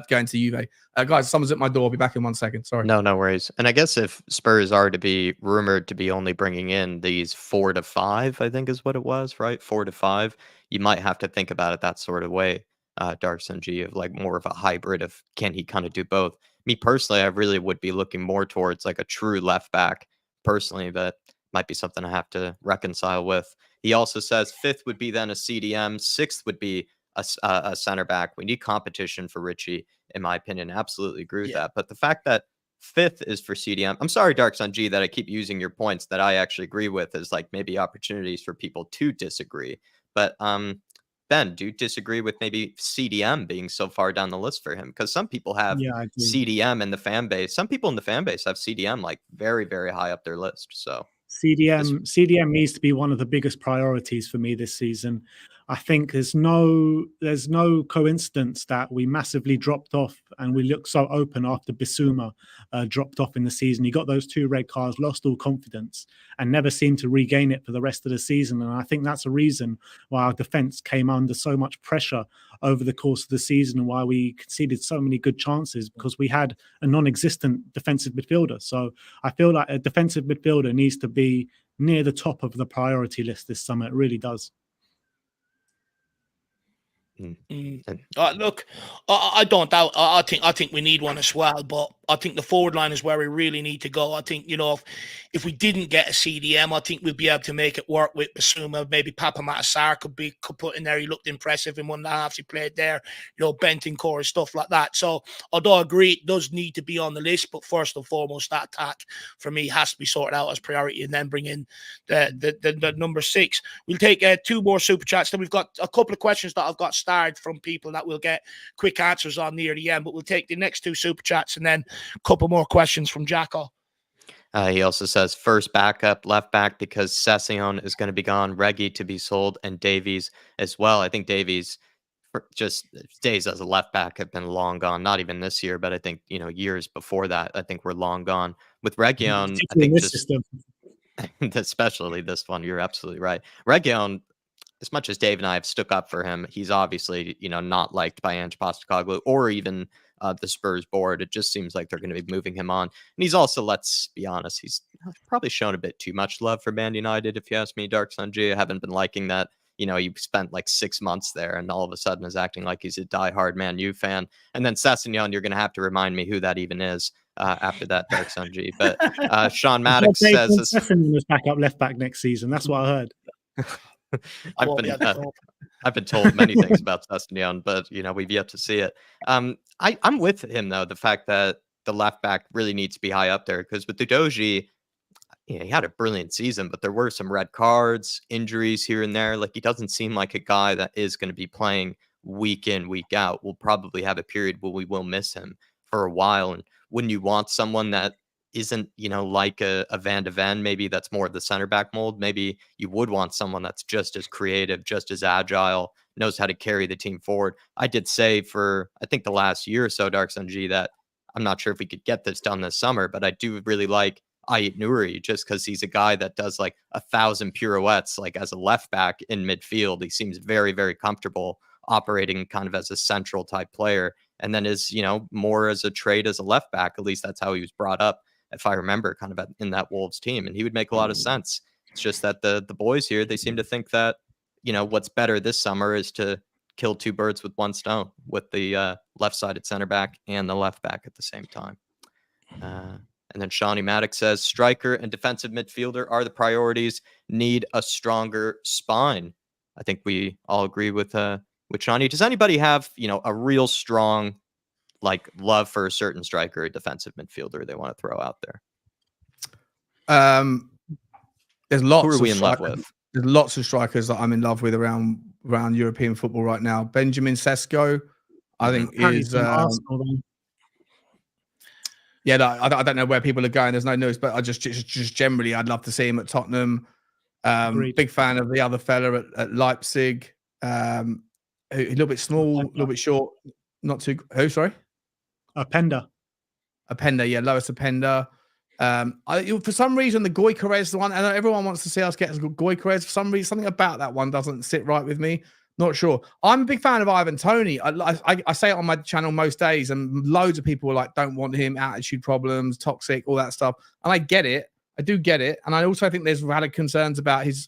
going to Juve. Guys, someone's at my door. I'll be back in 1 second. Sorry. No worries. And I guess if Spurs are to be rumored to be only bringing in these 4 to 5, I think is what it was, right? 4 to 5. You might have to think about it that sort of way, Dark Sun G, of like more of a hybrid of can he kind of do both? Me personally, I really would be looking more towards like a true left back personally. That might be something I have to reconcile with. He also says 5th would be then a CDM. 6th would be a center back. We need competition for Richie, in my opinion. Absolutely agree with that. But the fact that 5th is for CDM, I'm sorry, Dark Sun G, that I keep using your points that I actually agree with as like maybe opportunities for people to disagree. But Ben, do you disagree with maybe CDM being so far down the list for him? Because some people have Yeah, I do. CDM in the fan base. Some people in the fan base have CDM like very, very high up their list. So CDM needs to be one of the biggest priorities for me this season. I think there's no coincidence that we massively dropped off and we looked so open after Bissouma dropped off in the season. He got those 2 red cards, lost all confidence, and never seemed to regain it for the rest of the season. And I think that's a reason why our defense came under so much pressure over the course of the season and why we conceded so many good chances, because we had a non-existent defensive midfielder. So I feel like a defensive midfielder needs to be near the top of the priority list this summer. It really does. Look, I don't doubt. I think we need one as well, but I think the forward line is where we really need to go. I think, if we didn't get a CDM, I think we'd be able to make it work with Bissouma. Maybe Papa Matasar could put in there. He looked impressive in one of the halves he played there. Bentancur and stuff like that. So although I agree it does need to be on the list, but first and foremost, that attack for me has to be sorted out as priority, and then bring in the number 6. We'll take 2 more super chats. Then we've got a couple of questions that I've got starred from people that we'll get quick answers on near the end, but we'll take the next 2 super chats and then a couple more questions from Jacko. He also says first backup left back because Session is going to be gone, Reggie to be sold, and Davies as well. I think Davies, just days as a left back have been long gone. Not even this year, but I think years before that, I think we're long gone. With Reggion, I think just especially this one, you're absolutely right. Reggion, as much as Dave and I have stuck up for him, he's obviously not liked by Ange Postecoglou or even the Spurs board. It just seems like they're going to be moving him on. And he's also, let's be honest, he's probably shown a bit too much love for Man United, if you ask me. Dark Sun G, I haven't been liking that. You spent like 6 months there and all of a sudden is acting like he's a diehard Man U fan. And then Sessignon, you're going to have to remind me who that even is after that, Dark Sun G. But Sean Maddox says Sessignon is back up left back next season. That's what I heard. I've been told many things about Sessignon, but we've yet to see it. I'm with him though. The fact that the left back really needs to be high up there, because with Udogie, he had a brilliant season, but there were some red cards, injuries here and there. Like, he doesn't seem like a guy that is going to be playing week in, week out. We'll probably have a period where we will miss him for a while. And wouldn't you want someone that isn't, like a Van de Ven, maybe that's more of the center back mold? Maybe you would want someone that's just as creative, just as agile, knows how to carry the team forward. I did say for, I think, the last year or so, Dark Sun G, that I'm not sure if we could get this done this summer, but I do really like Ait Nouri, just because he's a guy that does like 1,000 pirouettes, like as a left back in midfield. He seems very, very comfortable operating kind of as a central type player, and then is, more as a trade as a left back. At least that's how he was brought up, if I remember, kind of in that Wolves team, and he would make a lot of sense. It's just that the boys here, they seem to think that, what's better this summer is to kill 2 birds with 1 stone, with the left-sided center back and the left back at the same time. And then Shawnee Maddox says striker and defensive midfielder are the priorities. Need a stronger spine. I think we all agree with Shawnee. Does anybody have a real strong love for a certain striker or defensive midfielder they want to throw out there? There's lots. Who are we in love with? There's lots of strikers that I'm in love with around European football right now. Benjamin Sesko, I think is. Yeah, no, I don't know where people are going. There's no news, but I just generally, I'd love to see him at Tottenham. Big fan of the other fella at Leipzig. A little bit small, a little bit short, not too. Who? Sorry, Openda. Yeah, Lois Openda. For some reason, the Gyökeres one. I know everyone wants to see us get Gyökeres. For some reason, something about that one doesn't sit right with me. Not sure. I'm a big fan of Ivan Toney. I say it on my channel most days, and loads of people are like, don't want him, attitude problems, toxic, all that stuff. And I get it. I do get it. And I also think there's valid concerns about his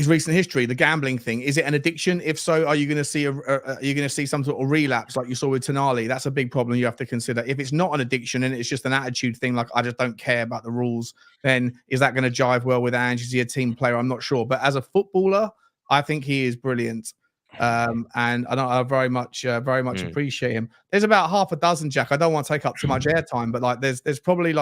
recent history, the gambling thing. Is it an addiction? If so, are you going to see some sort of relapse like you saw with Tonali? That's a big problem you have to consider. If it's not an addiction and it's just an attitude thing, like I just don't care about the rules, then is that going to jive well with Ange? Is he a team player? I'm not sure. But as a footballer, I think he is brilliant. And I very much appreciate him. There's about half a dozen, Jack. I don't want to take up too much airtime, but there's probably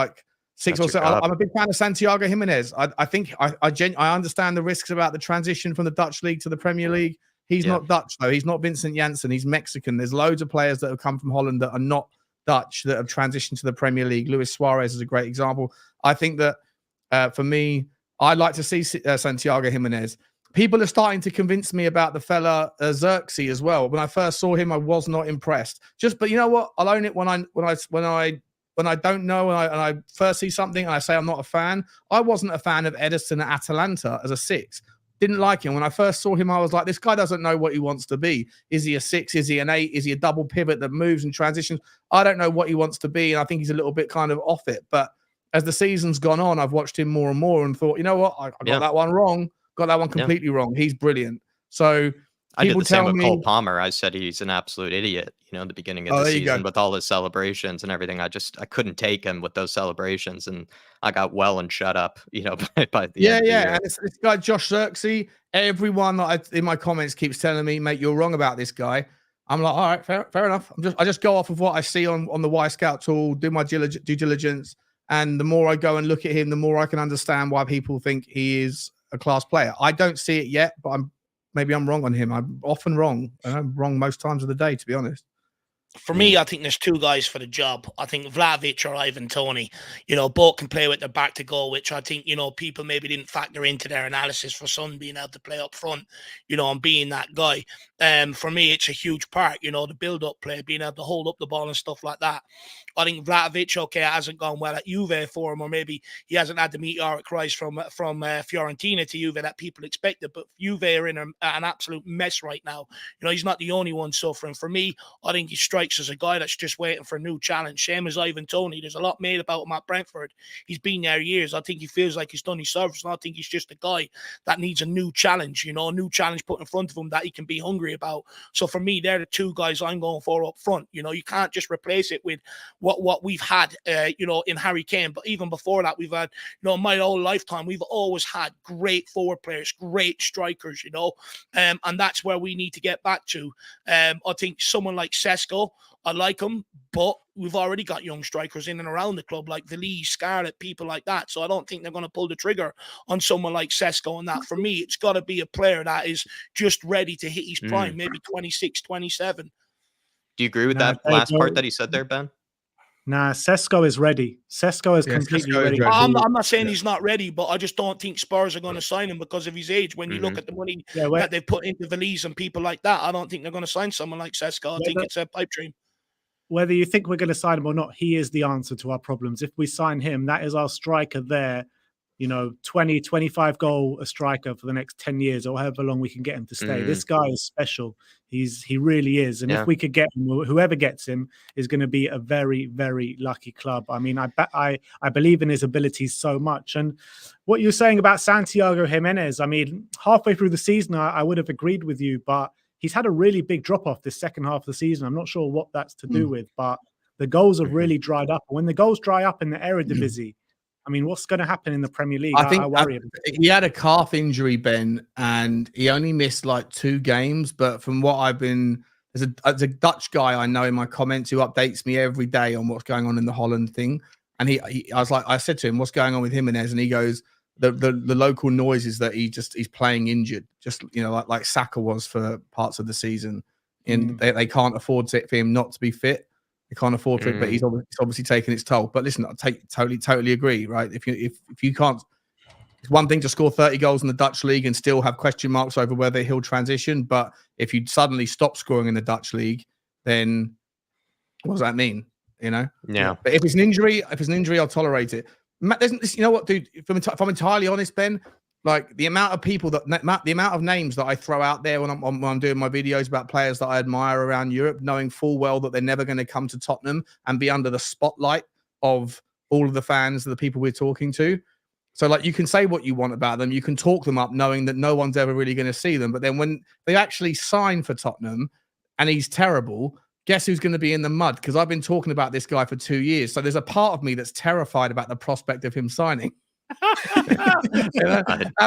6 That's or your 7. job. I'm a big fan of Santiago Jimenez. I think I understand the risks about the transition from the Dutch league to the Premier League. He's not Dutch, though. He's not Vincent Janssen. He's Mexican. There's loads of players that have come from Holland that are not Dutch that have transitioned to the Premier League. Luis Suarez is a great example. I think that for me, I'd like to see Santiago Jimenez. People are starting to convince me about the fella Xerxes as well. When I first saw him, I was not impressed. But you know what? I'll own it when I don't know and I first see something and I say I'm not a fan. I wasn't a fan of Edison at Atalanta as a 6. Didn't like him. When I first saw him, I was like, this guy doesn't know what he wants to be. Is he a 6? Is he an 8? Is he a double pivot that moves and transitions? I don't know what he wants to be, and I think he's a little bit kind of off it. But as the season's gone on, I've watched him more and more and thought, you know what? I got that one wrong. Got that one completely wrong. He's brilliant. So I did the same with me, Cole Palmer. I said he's an absolute idiot, in the beginning of the season with all his celebrations and everything. I couldn't take him with those celebrations, and I got well and shut up, by the end of the year. And it's this guy, Josh Xerxes. Everyone that in my comments keeps telling me, mate, you're wrong about this guy. I'm like, all right, fair enough. I just go off of what I see on the Y Scout tool, do my due diligence. And the more I go and look at him, the more I can understand why people think he is a class player. I don't see it yet, but maybe I'm wrong on him. I'm often wrong, and I'm wrong most times of the day, to be honest. For me, I think there's 2 guys for the job. I think Vlahovic or Ivan Toney, both can play with their back to goal, which I think, people maybe didn't factor into their analysis for Son being able to play up front, and being that guy. For me, it's a huge part, the build-up play, being able to hold up the ball and stuff like that. I think Vlahovic, it hasn't gone well at Juve for him, or maybe he hasn't had the meteoric rise from Fiorentina to Juve that people expected, but Juve are in an absolute mess right now. He's not the only one suffering. For me, I think he strikes as a guy that's just waiting for a new challenge, same as Ivan Toney. There's a lot made about him at Brentford. He's been there years. I think he feels like he's done his service, and I think he's just a guy that needs a new challenge, a new challenge put in front of him that he can be hungry about. So for me, they're the 2 guys I'm going for up front. You can't just replace it with what we've had, in Harry Kane. But even before that, we've had, my whole lifetime, we've always had great forward players, great strikers, and that's where we need to get back to. I think someone like Sesko, I like him, but we've already got young strikers in and around the club like Veliz, Scarlett, people like that. So I don't think they're going to pull the trigger on someone like Sesko and that. For me, it's got to be a player that is just ready to hit his prime, maybe 26, 27. Do you agree with that last part that he said there, Ben? Nah, Sesko is ready. Sesko is completely ready. I'm not saying he's not ready, but I just don't think Spurs are going to sign him because of his age. When you look at the money that they've put into Veliz and people like that, I don't think they're going to sign someone like Sesko. I think it's a pipe dream. Whether you think we're going to sign him or not, he is the answer to our problems. If we sign him, that is our striker there. 20, 25 goal a striker for the next 10 years or however long we can get him to stay. This guy is special. He really is. And if we could get him, whoever gets him is going to be a very, very lucky club. I mean, I believe in his abilities so much. And what you're saying about Santiago Jimenez, I mean, halfway through the season, I would have agreed with you, but he's had a really big drop-off this second half of the season. I'm not sure what that's to do with, but the goals have really dried up. When the goals dry up in the Eredivisie, I mean, what's going to happen in the Premier League? I worry about it. He had a calf injury, Ben, and he only missed like 2 games. But from what I've been, there's a Dutch guy I know in my comments who updates me every day on what's going on in the Holland thing. And I said to him, what's going on with Jimenez? And he goes, the local noise is that he's playing injured, just like Saka was for parts of the season, and they can't afford for him not to be fit. They can't afford for it, but he's obviously taking its toll. But listen, I totally agree, right? If you can't, it's one thing to score 30 goals in the Dutch league and still have question marks over whether he'll transition. But if you suddenly stop scoring in the Dutch league, then what does that mean? Yeah. But if it's an injury, I'll tolerate it. You know what, dude? If I'm entirely honest, Ben, like the amount of people the amount of names that I throw out there when I'm doing my videos about players that I admire around Europe, knowing full well that they're never going to come to Tottenham and be under the spotlight of all of the fans, of the people we're talking to. So like you can say what you want about them, you can talk them up knowing that no one's ever really going to see them. But then when they actually sign for Tottenham and he's terrible, guess who's going to be in the mud? Because I've been talking about this guy for 2 years. So there's a part of me that's terrified about the prospect of him signing. I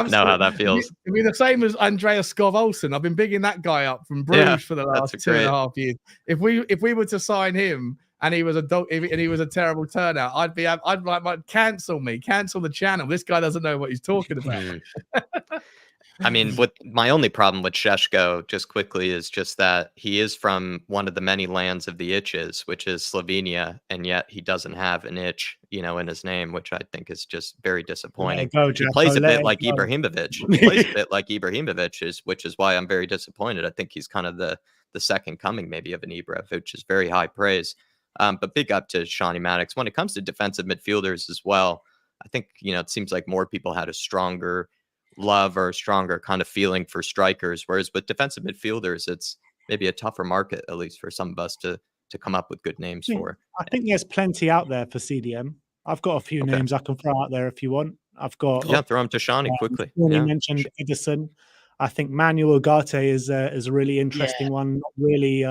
know how that feels. It'd be the same as Andreas Skov Olsen. I've been bigging that guy up from Bruges for the last 2.5 years. If we were to sign him and he was a dog, and he was a terrible turnout, I'd like cancel the channel. This guy doesn't know what he's talking about. I mean, what my only problem with Šeško, just quickly, is just that he is from one of the many lands of the itches, which is Slovenia, and yet he doesn't have an itch, in his name, which I think is just very disappointing. He plays a bit like Ibrahimovic. He plays a bit like Ibrahimovic, which is why I'm very disappointed. I think he's kind of the second coming, maybe, of an Ibra, which is very high praise. But big up to Shawnee Maddox. When it comes to defensive midfielders as well, I think, it seems like more people had a stronger love or a stronger kind of feeling for strikers, whereas with defensive midfielders, it's maybe a tougher market, at least for some of us, to come up with good names for. I think there's plenty out there for CDM. I've got a few names I can throw out there if you want. I've got throw them to Shawnee quickly. You mentioned Edison. I think Manuel Ugarte is a really interesting one. Not really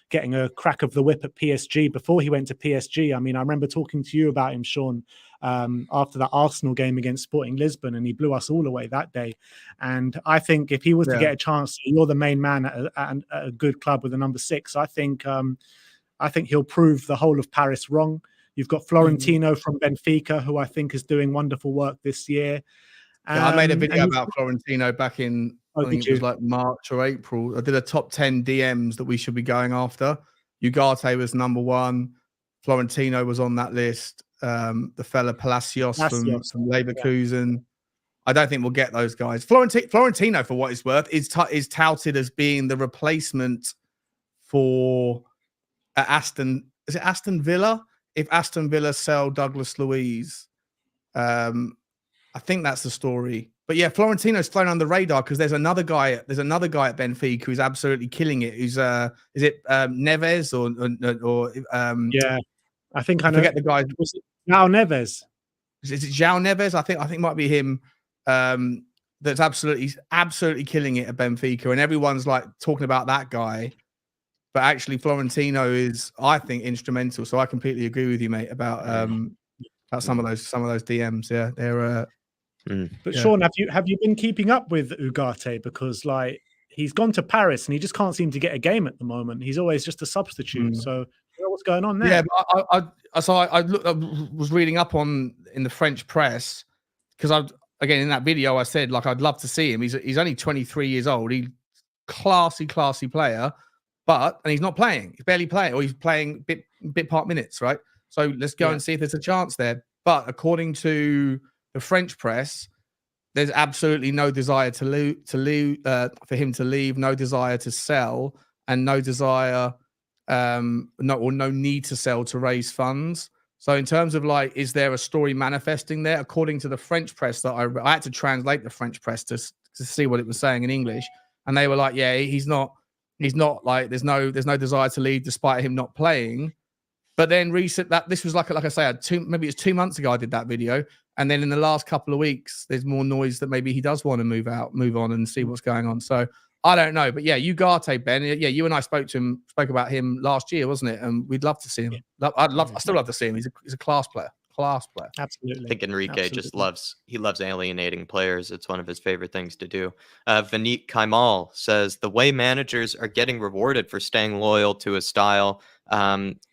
getting a crack of the whip at PSG before he went to PSG. I mean, I remember talking to you about him, Sean, after that Arsenal game against Sporting Lisbon, and he blew us all away that day. And I think if he was to get a chance, you're the main man at a good club with a number 6. I think he'll prove the whole of Paris wrong. You've got Florentino from Benfica, who I think is doing wonderful work this year. I made a video about Florentino back in, I think it was like March or April. I did a top 10 DMs that we should be going after. Ugarte was number 1. Florentino was on that list. The fella Palacios from Leverkusen. Yeah. I don't think we'll get those guys. Florentino, for what it's worth, is touted as being the replacement for Aston Villa. If Aston Villa sell Douglas Luiz, I think that's the story. But yeah, Florentino's flown on the radar because there's another guy at Benfica who's absolutely killing it. Who's is it Neves or I think I know. Forget the guy. Was it João Neves? Is it João Neves? I think it might be him. That's absolutely killing it at Benfica, and everyone's like talking about that guy. But actually, Florentino is, I think, instrumental. So I completely agree with you, mate, about some of those DMs. Yeah, they're. But Sean, have you been keeping up with Ugarte? Because like he's gone to Paris and he just can't seem to get a game at the moment. He's always just a substitute. So you know what's going on there? Yeah, but I was reading up in the French press because again in that video I said like I'd love to see him. He's only 23 years old. He's classy player. And he's not playing. He's barely playing, or he's playing bit part minutes, right? So let's go and see if there's a chance there. But according to the French press, there's absolutely no desire to leave for him to leave, no desire to sell, and no desire, no need to sell to raise funds. So in terms of like, is there a story manifesting there? According to the French press that I had to translate the French press to see what it was saying in English, and they were like, yeah, he's not like there's no desire to leave despite him not playing. But then this was like I say, maybe it's 2 months ago I did that video, and then in the last couple of weeks there's more noise that maybe he does want to move on and see what's going on. So I don't know, but yeah, Ugarte, Ben, yeah, you and I spoke about him last year, wasn't it? And we'd love to see him. Yeah. I still love to see him. He's a class player. Absolutely. I think Enrique just loves alienating players. It's one of his favorite things to do. Vineet Kaimal says the way managers are getting rewarded for staying loyal to a style.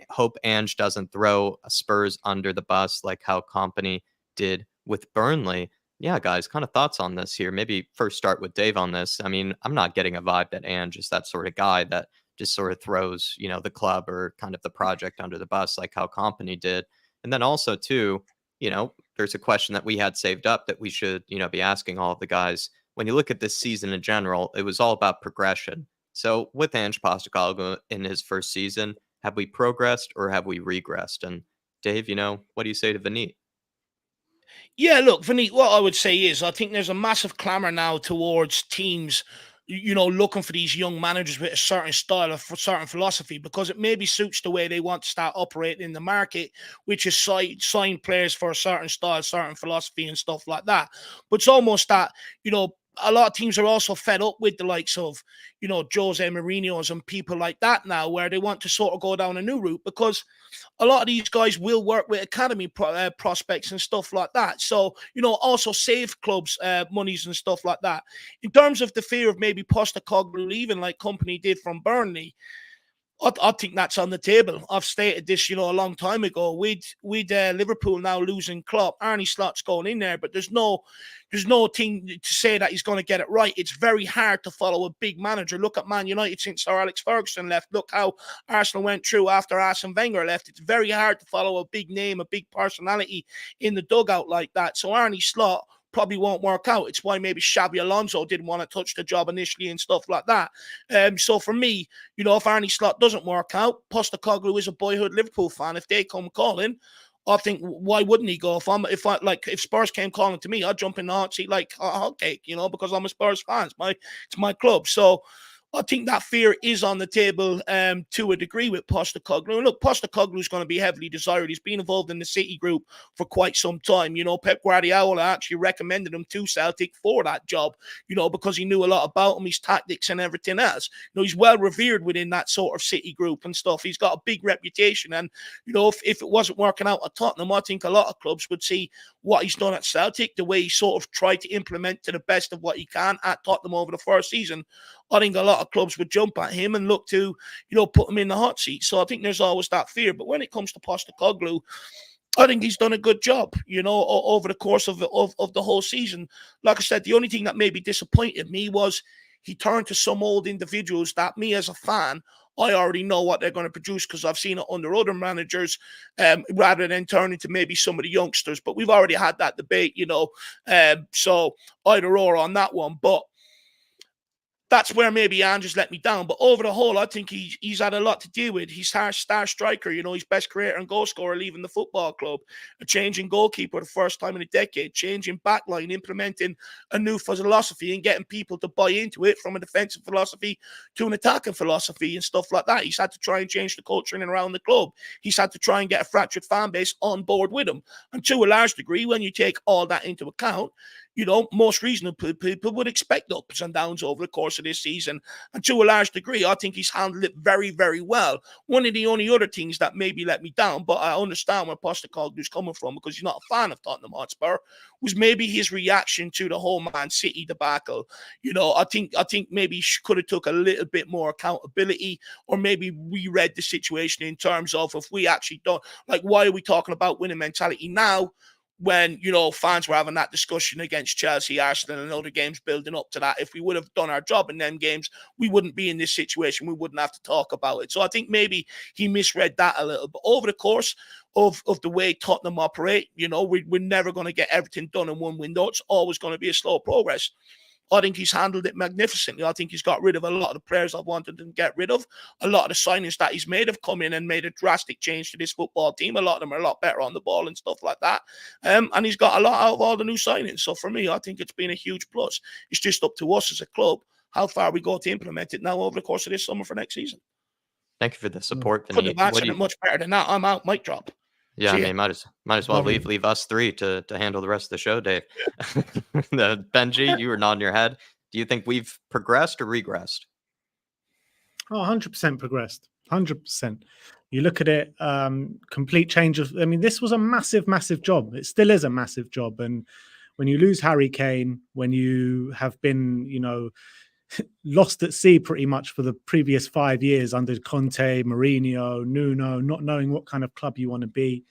Hope Ange doesn't throw Spurs under the bus like how Company did with Burnley. Yeah, guys, kind of thoughts on this here. Maybe first start with Dave on this. I mean, I'm not getting a vibe that Ange is that sort of guy that just sort of throws, the club or kind of the project under the bus like how Company did. And then also, too, there's a question that we had saved up that we should, be asking all of the guys. When you look at this season in general, it was all about progression. So with Ange Postecoglou in his first season, have we progressed or have we regressed? And Dave, what do you say to Vineet? Yeah, look, Vineet, what I would say is I think there's a massive clamor now towards teams looking for these young managers with a certain style, a certain philosophy, because it maybe suits the way they want to start operating in the market, which is sign players for a certain style, certain philosophy and stuff like that. But it's almost that, a lot of teams are also fed up with the likes of, Jose Mourinho's and people like that now, where they want to sort of go down a new route, because a lot of these guys will work with academy prospects and stuff like that. So, also save clubs monies and stuff like that. In terms of the fear of maybe Postecoglou leaving like Company did from Burnley, I think that's on the table. I've stated this, a long time ago. With Liverpool now losing Klopp, Arne Slot's going in there, but there's no thing to say that he's going to get it right. It's very hard to follow a big manager. Look at Man United since Sir Alex Ferguson left. Look how Arsenal went through after Arsene Wenger left. It's very hard to follow a big name, a big personality in the dugout like that. So Arne Slot probably won't work out. It's why maybe Xabi Alonso didn't want to touch the job initially and stuff like that. So for me, if Arne Slot doesn't work out, Postecoglou is a boyhood Liverpool fan. If they come calling, I think why wouldn't he go? If Spurs came calling to me, I'd jump in the hot seat like a hot cake, because I'm a Spurs fan. It's my club. So I think that fear is on the table to a degree with Postecoglou. And look, Postecoglou is going to be heavily desired. He's been involved in the City group for quite some time. Pep Guardiola actually recommended him to Celtic for that job, because he knew a lot about him, his tactics and everything else. He's well revered within that sort of City group and stuff. He's got a big reputation. And, if it wasn't working out at Tottenham, I think a lot of clubs would see what he's done at Celtic, the way he sort of tried to implement to the best of what he can at Tottenham over the first season. I think a lot of clubs would jump at him and look to, put him in the hot seat. So I think there's always that fear. But when it comes to Postecoglou, I think he's done a good job, over the course of the whole season. Like I said, the only thing that maybe disappointed me was he turned to some old individuals that me as a fan, I already know what they're going to produce because I've seen it under other managers, rather than turning to maybe some of the youngsters. But we've already had that debate, so either or on that one. But that's where maybe Andrew's let me down. But over the whole, I think he's had a lot to deal with. He's our star striker, his best creator and goal scorer leaving the football club, a changing goalkeeper the first time in a decade, changing backline, implementing a new philosophy and getting people to buy into it from a defensive philosophy to an attacking philosophy and stuff like that. He's had to try and change the culture in and around the club. He's had to try and get a fractured fan base on board with him. And to a large degree, when you take all that into account, most reasonable people would expect ups and downs over the course of this season. And to a large degree, I think he's handled it very, very well. One of the only other things that maybe let me down, but I understand where Postecoglou's coming from because he's not a fan of Tottenham Hotspur, was maybe his reaction to the whole Man City debacle. I think maybe he could have took a little bit more accountability, or maybe reread the situation in terms of if we actually don't, why are we talking about winning mentality now? When, fans were having that discussion against Chelsea, Arsenal, and other games building up to that. If we would have done our job in them games, we wouldn't be in this situation. We wouldn't have to talk about it. So I think maybe he misread that a little. But over the course of the way Tottenham operate, we're never going to get everything done in one window. It's always going to be a slow progress. I think he's handled it magnificently. I think he's got rid of a lot of the players I've wanted to get rid of. A lot of the signings that he's made have come in and made a drastic change to this football team. A lot of them are a lot better on the ball and stuff like that. And he's got a lot out of all the new signings. So for me, I think it's been a huge plus. It's just up to us as a club how far we go to implement it now over the course of this summer for next season. Thank you for the support, Vinny. Couldn't have answered it much better than that. I'm out. Mic drop. Yeah, might as well leave us three to handle the rest of the show, Dave. Benji, you were nodding your head. Do you think we've progressed or regressed? Oh, 100% progressed. 100%. You look at it, complete change of. This was a massive, massive job. It still is a massive job. And when you lose Harry Kane, when you have been, lost at sea pretty much for the previous 5 years under Conte, Mourinho, Nuno, not knowing what kind of club you want to be.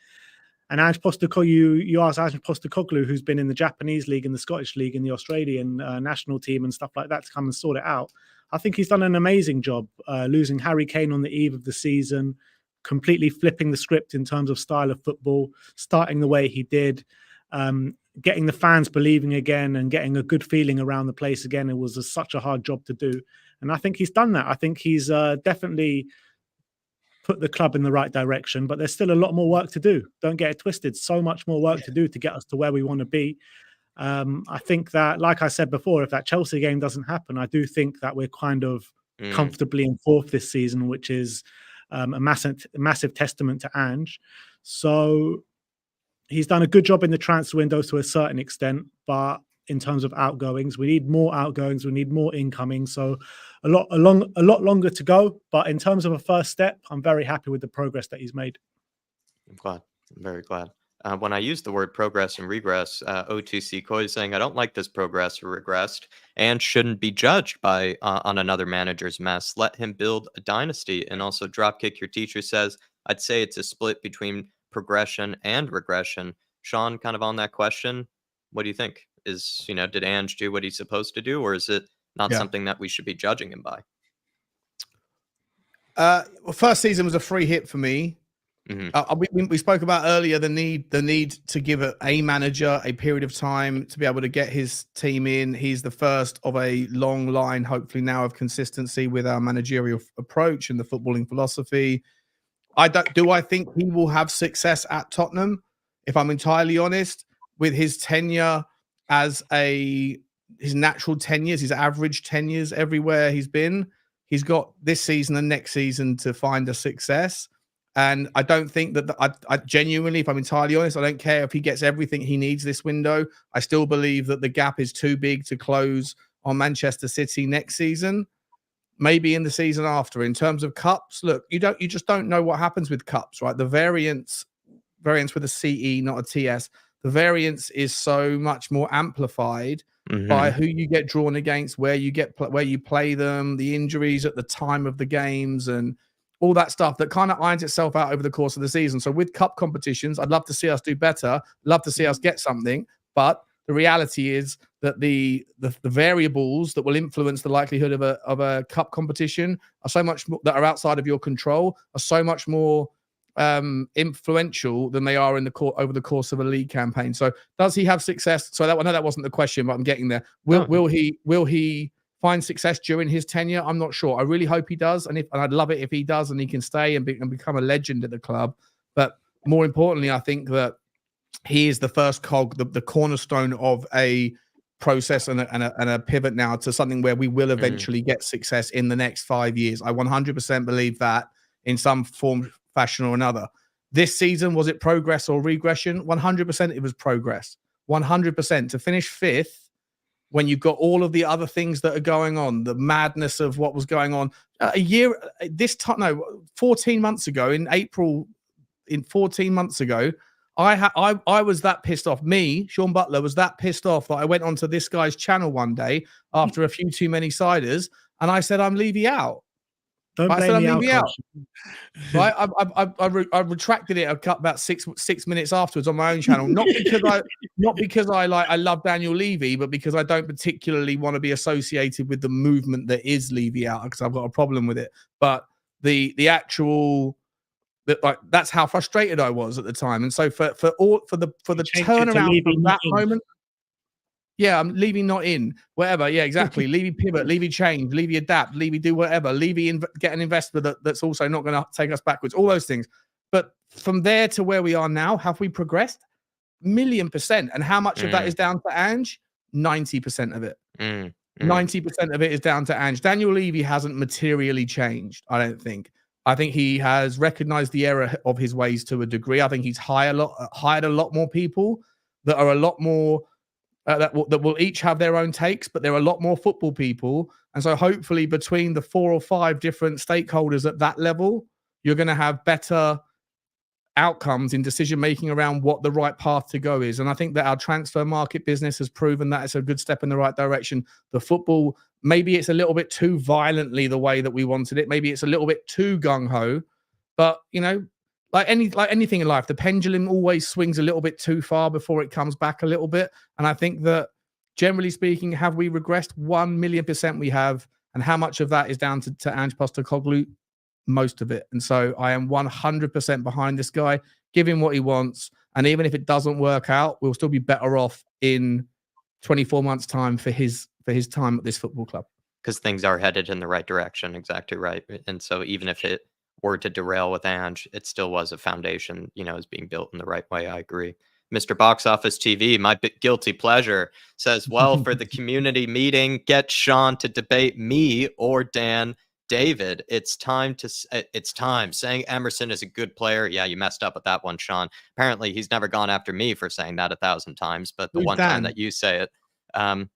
And Ange Postecoglou, you asked Ange Postecoglou, who's been in the Japanese league, in the Scottish league, in the Australian national team and stuff like that, to come and sort it out. I think he's done an amazing job, losing Harry Kane on the eve of the season, completely flipping the script in terms of style of football, starting the way he did, getting the fans believing again and getting a good feeling around the place again. It was such a hard job to do. And I think he's done that. I think he's definitely put the club in the right direction, but there's still a lot more work to do. Don't get it twisted. So much more work to do to get us to where we want to be. I think that, like I said before, if that Chelsea game doesn't happen, I do think that we're kind of comfortably in fourth this season, which is a massive testament to Ange. So he's done a good job in the transfer window to a certain extent, but in terms of outgoings, we need more outgoings, we need more incoming. So a lot longer to go. But in terms of a first step, I'm very happy with the progress that he's made. I'm glad. I'm very glad. when I use the word progress and regress, O2C Coy is saying, I don't like this progress or regressed and shouldn't be judged by on another manager's mess. Let him build a dynasty. And also Dropkick Your Teacher says, I'd say it's a split between progression and regression. Sean, kind of on that question, what do you think? Did Ange do what he's supposed to do, or is it not something that we should be judging him by? Well, first season was a free hit for me. We spoke about earlier the need to give a manager a period of time to be able to get his team in. He's the first of a long line, hopefully now, of consistency with our managerial approach and the footballing philosophy. I think he will have success at Tottenham, if I'm entirely honest, with his tenure as his natural tenures, his average tenures everywhere he's been. He's got this season and next season to find a success. And I don't think that I genuinely, if I'm entirely honest, I don't care if he gets everything he needs this window. I still believe that the gap is too big to close on Manchester City next season, maybe in the season after. In terms of cups, look, you just don't know what happens with cups, right? The variance with a CE, not a TS, the variance is so much more amplified by who you get drawn against, where you play them, the injuries at the time of the games, and all that stuff that kind of irons itself out over the course of the season. So with cup competitions, I'd love to see us do better, love to see us get something, but the reality is that the variables that will influence the likelihood of a cup competition are so much more, that are outside of your control, are so much more influential than they are over the course of a league campaign. So does he have success? So I know that wasn't the question, but I'm getting there. Will he find success during his tenure? I'm not sure. I really hope he does, and I'd love it if he does and he can stay and become a legend at the club. But more importantly, I think that he is the first cog, the cornerstone of a process and a pivot now to something where we will eventually get success in the next 5 years. I 100% believe that in some form, fashion or another. This season, was it progress or regression? 100% it was progress. 100%. To finish fifth when you've got all of the other things that are going on, the madness of what was going on 14 months ago in April, 14 months ago, I was that pissed off. Me, Sean Butler, was that pissed off that I went onto this guy's channel one day after a few too many ciders, and I said, I'm Levy out. Don't blame me out. Right? I retracted it. I cut about six minutes afterwards on my own channel, not because I love Daniel Levy, but because I don't particularly want to be associated with the movement that is Levy out, because I've got a problem with it. But the actual, that's how frustrated I was at the time. And so for the turnaround from that moment. Yeah, I'm Levy not in, whatever. Yeah, exactly. Levy pivot, Levy change, Levy adapt, Levy do whatever, Levy get an investor that's also not going to take us backwards, all those things. But from there to where we are now, have we progressed? 1,000,000%. And how much of that is down to Ange? 90% of it. 90% of it is down to Ange. Daniel Levy hasn't materially changed, I don't think. I think he has recognized the error of his ways to a degree. I think he's hired a lot more people that are a lot more that will each have their own takes, but there are a lot more football people. And so hopefully between the 4 or 5 different stakeholders at that level, you're going to have better outcomes in decision-making around what the right path to go is. And I think that our transfer market business has proven that it's a good step in the right direction. The football, maybe it's a little bit too violently the way that we wanted it. Maybe it's a little bit too gung-ho, but like anything in life, the pendulum always swings a little bit too far before it comes back a little bit. And I think that, generally speaking, have we regressed? 1,000,000% we have. And how much of that is down to Ange Postecoglou? Most of it. And so I am 100% behind this guy. Give him what he wants. And even if it doesn't work out, we'll still be better off in 24 months' time for his time at this football club. Because things are headed in the right direction. Exactly right. And so even if it were to derail with Ange, it still was a foundation, is being built in the right way. I agree. Mr. Box Office TV, my guilty pleasure, says, well, for the community meeting, get Sean to debate me or Dan David. It's time. Saying Emerson is a good player. Yeah, you messed up with that one, Sean. Apparently, he's never gone after me for saying that 1,000 times, but the Who's one Dan? time that you say it, I'm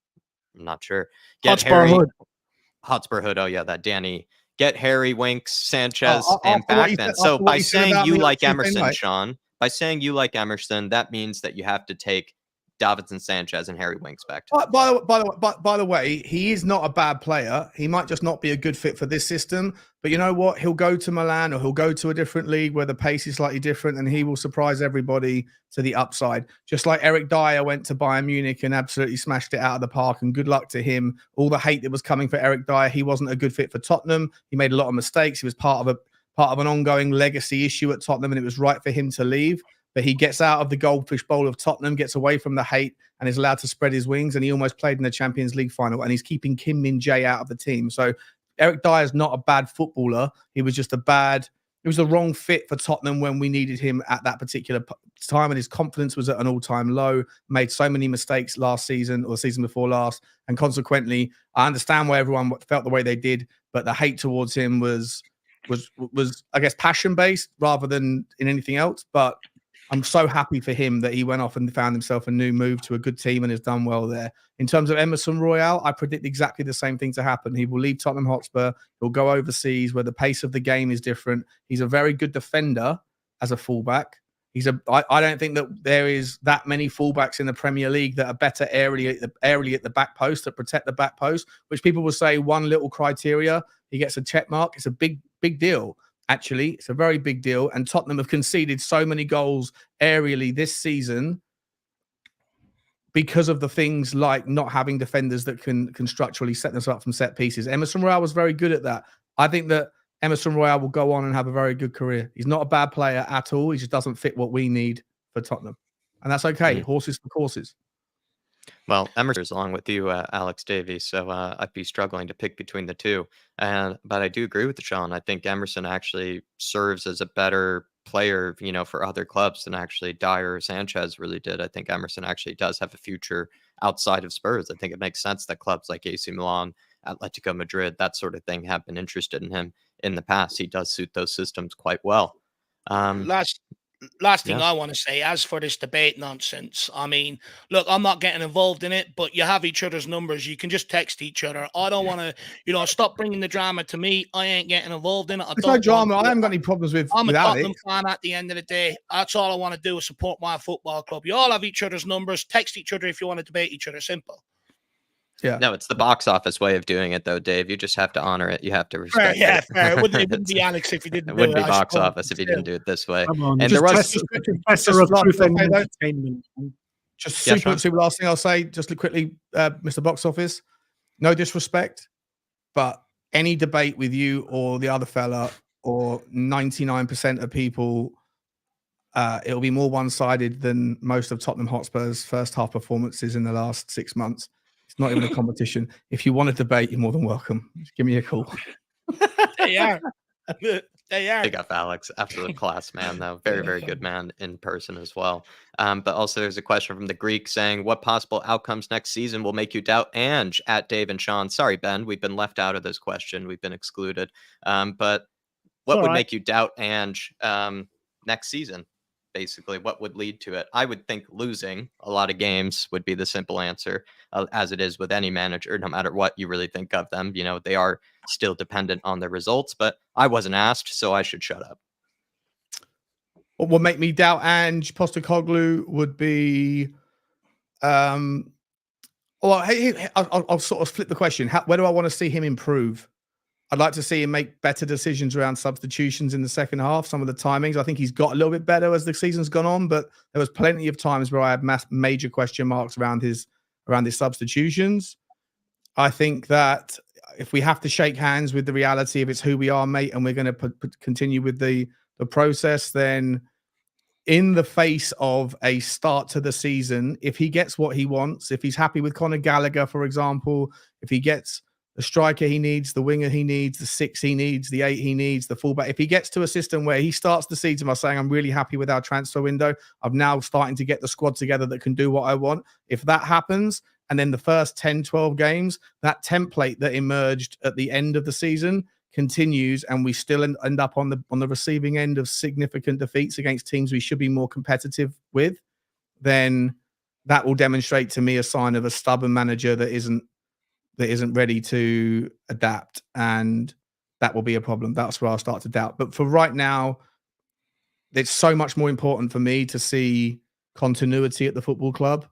not sure. Hotspur Hood. Hotspur Hood. Oh, yeah, that Danny. Get Harry, Winks, Sanchez, and after what back he then. said- So after what by he said saying about you me on like Tuesday Emerson, night. Sean, by saying you like Emerson, that means that you have to take Davinson Sanchez and Harry Winks back. By the way, he is not a bad player. He might just not be a good fit for this system. But you know what? He'll go to Milan or he'll go to a different league where the pace is slightly different, and he will surprise everybody to the upside. Just like Eric Dyer went to Bayern Munich and absolutely smashed it out of the park, and good luck to him. All the hate that was coming for Eric Dyer, he wasn't a good fit for Tottenham. He made a lot of mistakes. He was part of an ongoing legacy issue at Tottenham, and it was right for him to leave. But he gets out of the goldfish bowl of Tottenham, gets away from the hate, and is allowed to spread his wings. And he almost played in the Champions League final, and he's keeping Kim Min-jae out of the team. So Eric Dyer is not a bad footballer. He was just it was the wrong fit for Tottenham when we needed him at that particular time. And his confidence was at an all-time low, made so many mistakes last season or the season before last. And consequently, I understand why everyone felt the way they did, but the hate towards him was I guess, passion-based rather than in anything else. But I'm so happy for him that he went off and found himself a new move to a good team and has done well there. In terms of Emerson Royale, I predict exactly the same thing to happen. He will leave Tottenham Hotspur. He'll go overseas where the pace of the game is different. He's a very good defender as a fullback. I don't think that there is that many fullbacks in the Premier League that are better aerially at the back post, that protect the back post, which people will say one little criteria, he gets a check mark. It's a big deal. Actually, it's a very big deal. And Tottenham have conceded so many goals aerially this season because of the things like not having defenders that can structurally set themselves up from set pieces. Emerson Royale was very good at that. I think that Emerson Royale will go on and have a very good career. He's not a bad player at all. He just doesn't fit what we need for Tottenham. And that's okay. Horses for courses. Well, Emerson's along with you, Alex Davies, so I'd be struggling to pick between the two. But I do agree with Sean. I think Emerson actually serves as a better player, for other clubs than actually Dyer or Sanchez really did. I think Emerson actually does have a future outside of Spurs. I think it makes sense that clubs like AC Milan, Atletico Madrid, that sort of thing have been interested in him in the past. He does suit those systems quite well. Last thing I want to say, as for this debate nonsense, I mean, look, I'm not getting involved in it, but you have each other's numbers. You can just text each other. I don't want to, stop bringing the drama to me. I ain't getting involved in it. It's no drama. I haven't got any problems with I'm a Tottenham it. fan at the end of the day. That's all I want to do is support my football club. You all have each other's numbers. Text each other if you want to debate each other. Simple. Yeah. No, it's the box office way of doing it, though, Dave. You just have to honor it. You have to respect fair. it. Fair. It wouldn't be Alex if you didn't. It wouldn't be box office if you didn't do it this way. Come on, and just there was super last thing I'll say, just quickly, Mr. Box Office. No disrespect, but any debate with you or the other fella or 99% of people, it'll be more one-sided than most of Tottenham Hotspur's first half performances in the last 6 months. It's not even a competition. If you want to debate, you're more than welcome. Just give me a call. They are. They are. Big up, Alex. Absolute class, man, though. Very, very good man in person as well. But also there's a question from the Greek saying, what possible outcomes next season will make you doubt Ange at Dave and Sean? Sorry, Ben, we've been left out of this question. We've been excluded. But what would make you doubt Ange next season? Basically, what would lead to it? I would think losing a lot of games would be the simple answer, as it is with any manager, no matter what you really think of them. They are still dependent on their results, but I wasn't asked, so I should shut up. What would make me doubt Ange Postecoglou would be, I'll sort of flip the question. Where do I want to see him improve? I'd like to see him make better decisions around substitutions in the second half. Some of the timings, I think he's got a little bit better as the season's gone on, but there was plenty of times where I had major question marks around his substitutions. I think that if we have to shake hands with the reality of it's who we are, mate, and we're going to continue with the process, then in the face of a start to the season, if he gets what he wants, if he's happy with Conor Gallagher, for example, if he gets the striker he needs, the winger he needs, the 6 he needs, the 8 he needs, the fullback. If he gets to a system where he starts the season by saying, I'm really happy with our transfer window, I'm now starting to get the squad together that can do what I want. If that happens, and then the first 10, 12 games, that template that emerged at the end of the season continues, and we still end up on the receiving end of significant defeats against teams we should be more competitive with, then that will demonstrate to me a sign of a stubborn manager that isn't ready to adapt, and that will be a problem. That's where I'll start to doubt. But for right now, it's so much more important for me to see continuity at the football club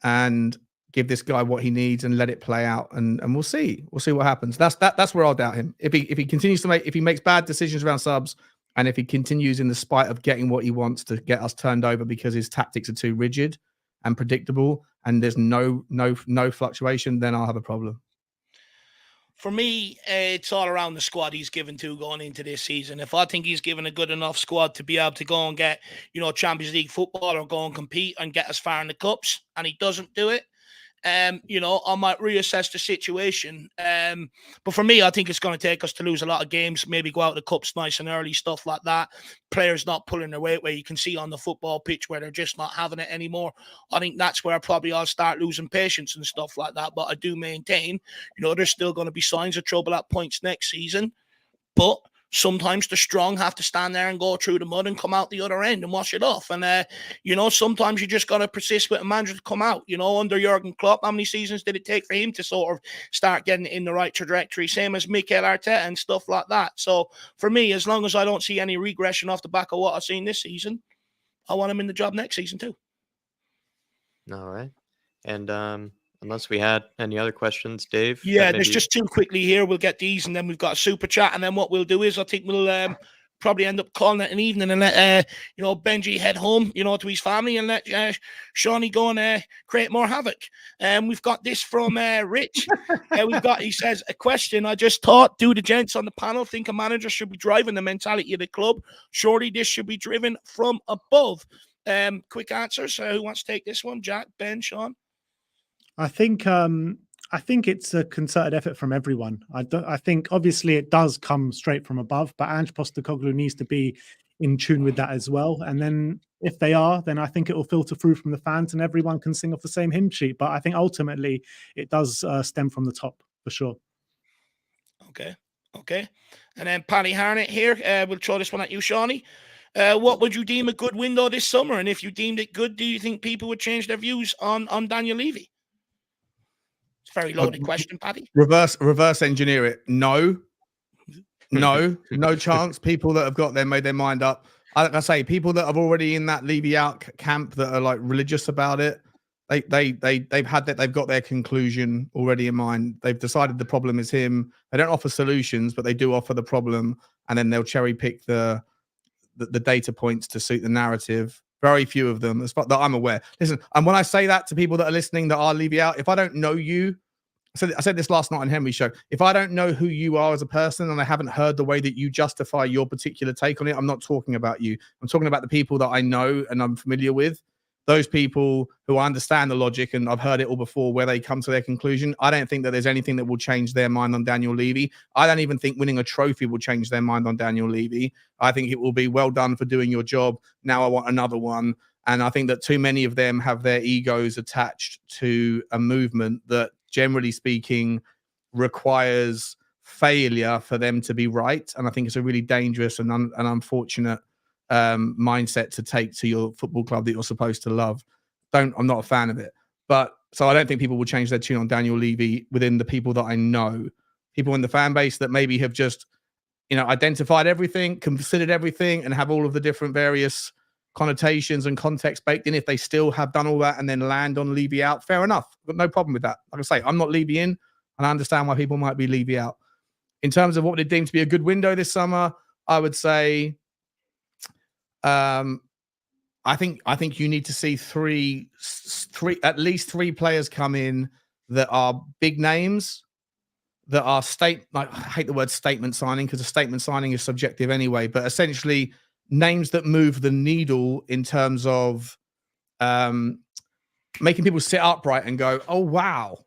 and give this guy what he needs and let it play out, and we'll see what happens. That's where I'll doubt him. If he continues to if he makes bad decisions around subs, and if he continues in the spite of getting what he wants to get us turned over because his tactics are too rigid and predictable and there's no fluctuation, then I'll have a problem. For me, it's all around the squad he's given to going into this season. If I think he's given a good enough squad to be able to go and get, Champions League football or go and compete and get as far in the cups, and he doesn't do it, I might reassess the situation. But for me, I think it's going to take us to lose a lot of games, maybe go out of the cups nice and early, stuff like that. Players not pulling their weight, where you can see on the football pitch where they're just not having it anymore. I think that's where probably I'll start losing patience and stuff like that. But I do maintain, there's still going to be signs of trouble at points next season. But sometimes the strong have to stand there and go through the mud and come out the other end and wash it off. And, sometimes you just got to persist with a manager to come out. Under Jurgen Klopp, how many seasons did it take for him to sort of start getting in the right trajectory? Same as Mikel Arteta and stuff like that. So for me, as long as I don't see any regression off the back of what I've seen this season, I want him in the job next season too. All right. And unless we had any other questions, Dave? Yeah, there's just two quickly here. We'll get these, and then we've got a super chat. And then what we'll do is I think we'll probably end up calling it an evening and let, Benji head home, to his family, and let Shawnee go and create more havoc. We've got this from Rich. He says, a question I just thought, do the gents on the panel think a manager should be driving the mentality of the club? Surely this should be driven from above. Quick answers. Who wants to take this one? Jack, Ben, Sean? I think it's a concerted effort from everyone. I think obviously it does come straight from above, but Ange Postecoglou needs to be in tune with that as well. And then if they are, then I think it will filter through from the fans and everyone can sing off the same hymn sheet. But I think ultimately it does stem from the top for sure. Okay. And then Paddy Harnett here. We'll throw this one at you, Shawnee. What would you deem a good window this summer? And if you deemed it good, do you think people would change their views on Daniel Levy? It's a very loaded question, Paddy. Reverse engineer it. No chance. People that have made their mind up. Like I say, people that are already in that Levy out camp that are like religious about it, they've had that. They've got their conclusion already in mind. They've decided the problem is him. They don't offer solutions, but they do offer the problem, and then they'll cherry pick the data points to suit the narrative. Very few of them, as far that I'm aware. Listen, and when I say that to people that are listening that are Levy out, if I don't know you, I said this last night on Henry's show, if I don't know who you are as a person and I haven't heard the way that you justify your particular take on it, I'm not talking about you. I'm talking about the people that I know and I'm familiar with. Those people who understand the logic, and I've heard it all before, where they come to their conclusion. I don't think that there's anything that will change their mind on Daniel Levy. I don't even think winning a trophy will change their mind on Daniel Levy. I think it will be well done for doing your job. Now I want another one. And I think that too many of them have their egos attached to a movement that, generally speaking, requires failure for them to be right. And I think it's a really dangerous and unfortunate mindset to take to your football club that you're supposed to love. I'm not a fan of it. But so I don't think people will change their tune on Daniel Levy within the people that I know. People in the fan base that maybe have just, identified everything, considered everything, and have all of the different various connotations and context baked in. If they still have done all that and then land on Levy out, fair enough. I've got no problem with that. Like I say, I'm not Levy in, and I understand why people might be Levy out. In terms of what would it deem to be a good window this summer, I would say, I think you need to see at least three players come in that are big names, that are I hate the word statement signing because a statement signing is subjective anyway, but essentially names that move the needle in terms of making people sit upright and go, oh, wow,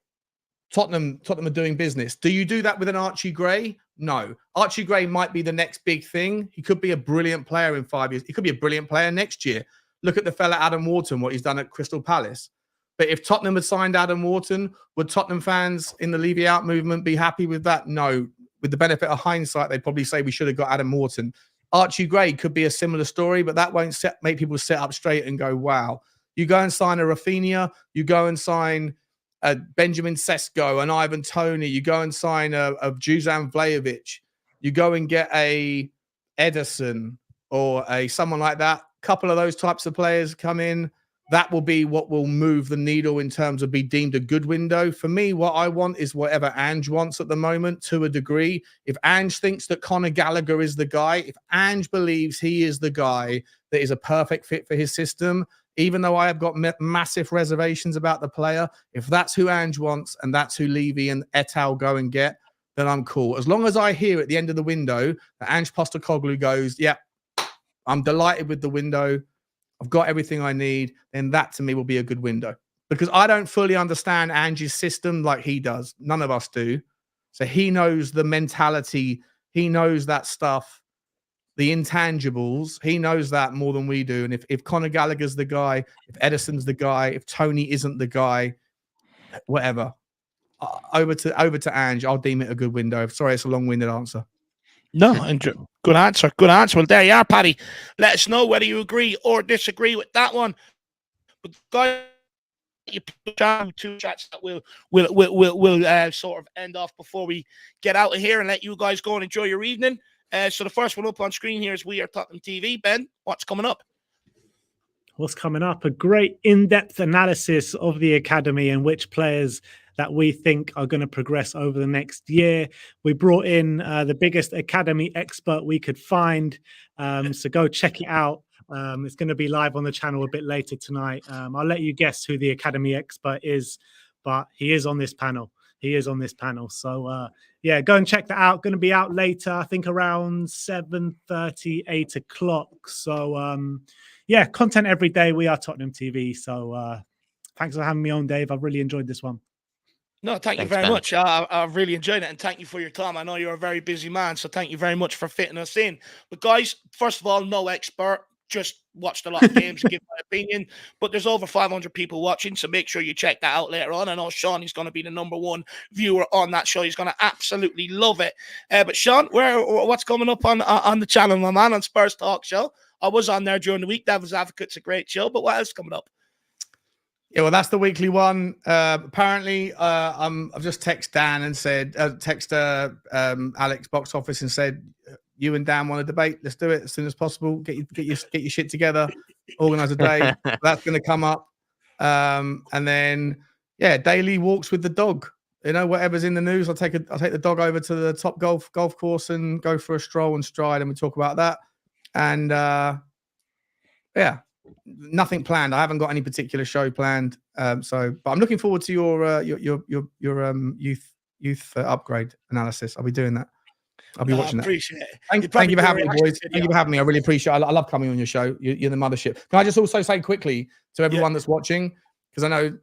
Tottenham are doing business. Do you do that with an Archie Gray? No. Archie Gray might be the next big thing. He could be a brilliant player in 5 years. He could be a brilliant player next year. Look at the fella Adam Wharton, what he's done at Crystal Palace. But if Tottenham had signed Adam Wharton, would Tottenham fans in the Levy out movement be happy with that? No. With the benefit of hindsight, they'd probably say we should have got Adam Wharton. Archie Gray could be a similar story, but that won't make people sit up straight and go, wow. You go and sign a Rafinha, you go and sign a Benjamin Sesko, an Ivan Toney, you go and sign a Dusan Vlahovic, you go and get a Ederson or a someone like that, couple of those types of players come in, that will be what will move the needle in terms of be deemed a good window. For me, what I want is whatever Ange wants at the moment, to a degree. If Ange thinks that Conor Gallagher is the guy, if Ange believes he is the guy that is a perfect fit for his system, even though I have got massive reservations about the player, if that's who Ange wants and that's who Levy and et al. Go and get, then I'm cool. As long as I hear at the end of the window that Ange Postecoglou goes, yeah, I'm delighted with the window, I've got everything I need, then that to me will be a good window. Because I don't fully understand Ange's system like he does. None of us do. So he knows the mentality. He knows that stuff, the intangibles. He knows that more than we do. And if Conor Gallagher's the guy, if Edison's the guy, if Tony isn't the guy, whatever, over to Ange, I'll deem it a good window. Sorry, it's a long-winded answer. No, good answer. Good answer. Well, there you are, Paddy. Let us know whether you agree or disagree with that one. But guys, you put down 2 chats that we'll sort of end off before we get out of here and let you guys go and enjoy your evening. So the first one up on screen here is We Are Tottenham TV. Ben, what's coming up? What's coming up? A great in-depth analysis of the academy and which players that we think are going to progress over the next year. We brought in the biggest academy expert we could find. So go check it out. It's going to be live on the channel a bit later tonight. I'll let you guess who the academy expert is, but he is on this panel. So yeah, go and check that out. Going to be out later, I think around 7:30, 8 o'clock. So yeah, content every day. We Are Tottenham TV. So thanks for having me on, Dave. I've really enjoyed this one. No, thank you very much. I've really enjoyed it, and thank you for your time. I know you're a very busy man, so thank you very much for fitting us in. But guys, first of all, no expert. Just watched a lot of games and give my opinion. But there's over 500 people watching, so make sure you check that out later on. I know Sean is going to be the #1 viewer on that show. He's going to absolutely love it. But Sean, what's coming up on the channel, my man, on Spurs Talk Show? I was on there during the week. Devil's Advocate's a great show, but what else coming up? Yeah, well, that's the weekly one. Apparently, I've just texted Dan and said, Alex box office and said, you and Dan want to debate? Let's do it as soon as possible. Get your shit together. Organize a day. That's going to come up. And then, yeah, daily walks with the dog. You know, whatever's in the news, I'll take the dog over to the top golf course and go for a stroll and stride, and we talk about that. And yeah. Nothing planned. I haven't got any particular show planned. But I'm looking forward to your youth upgrade analysis. I'll be doing that. I'll be watching that. Appreciate it. Thank you for having me, boys. Thank you for having me. I really appreciate it. I love coming on your show. You're the mothership. Can I just also say quickly to everyone that's watching, because I know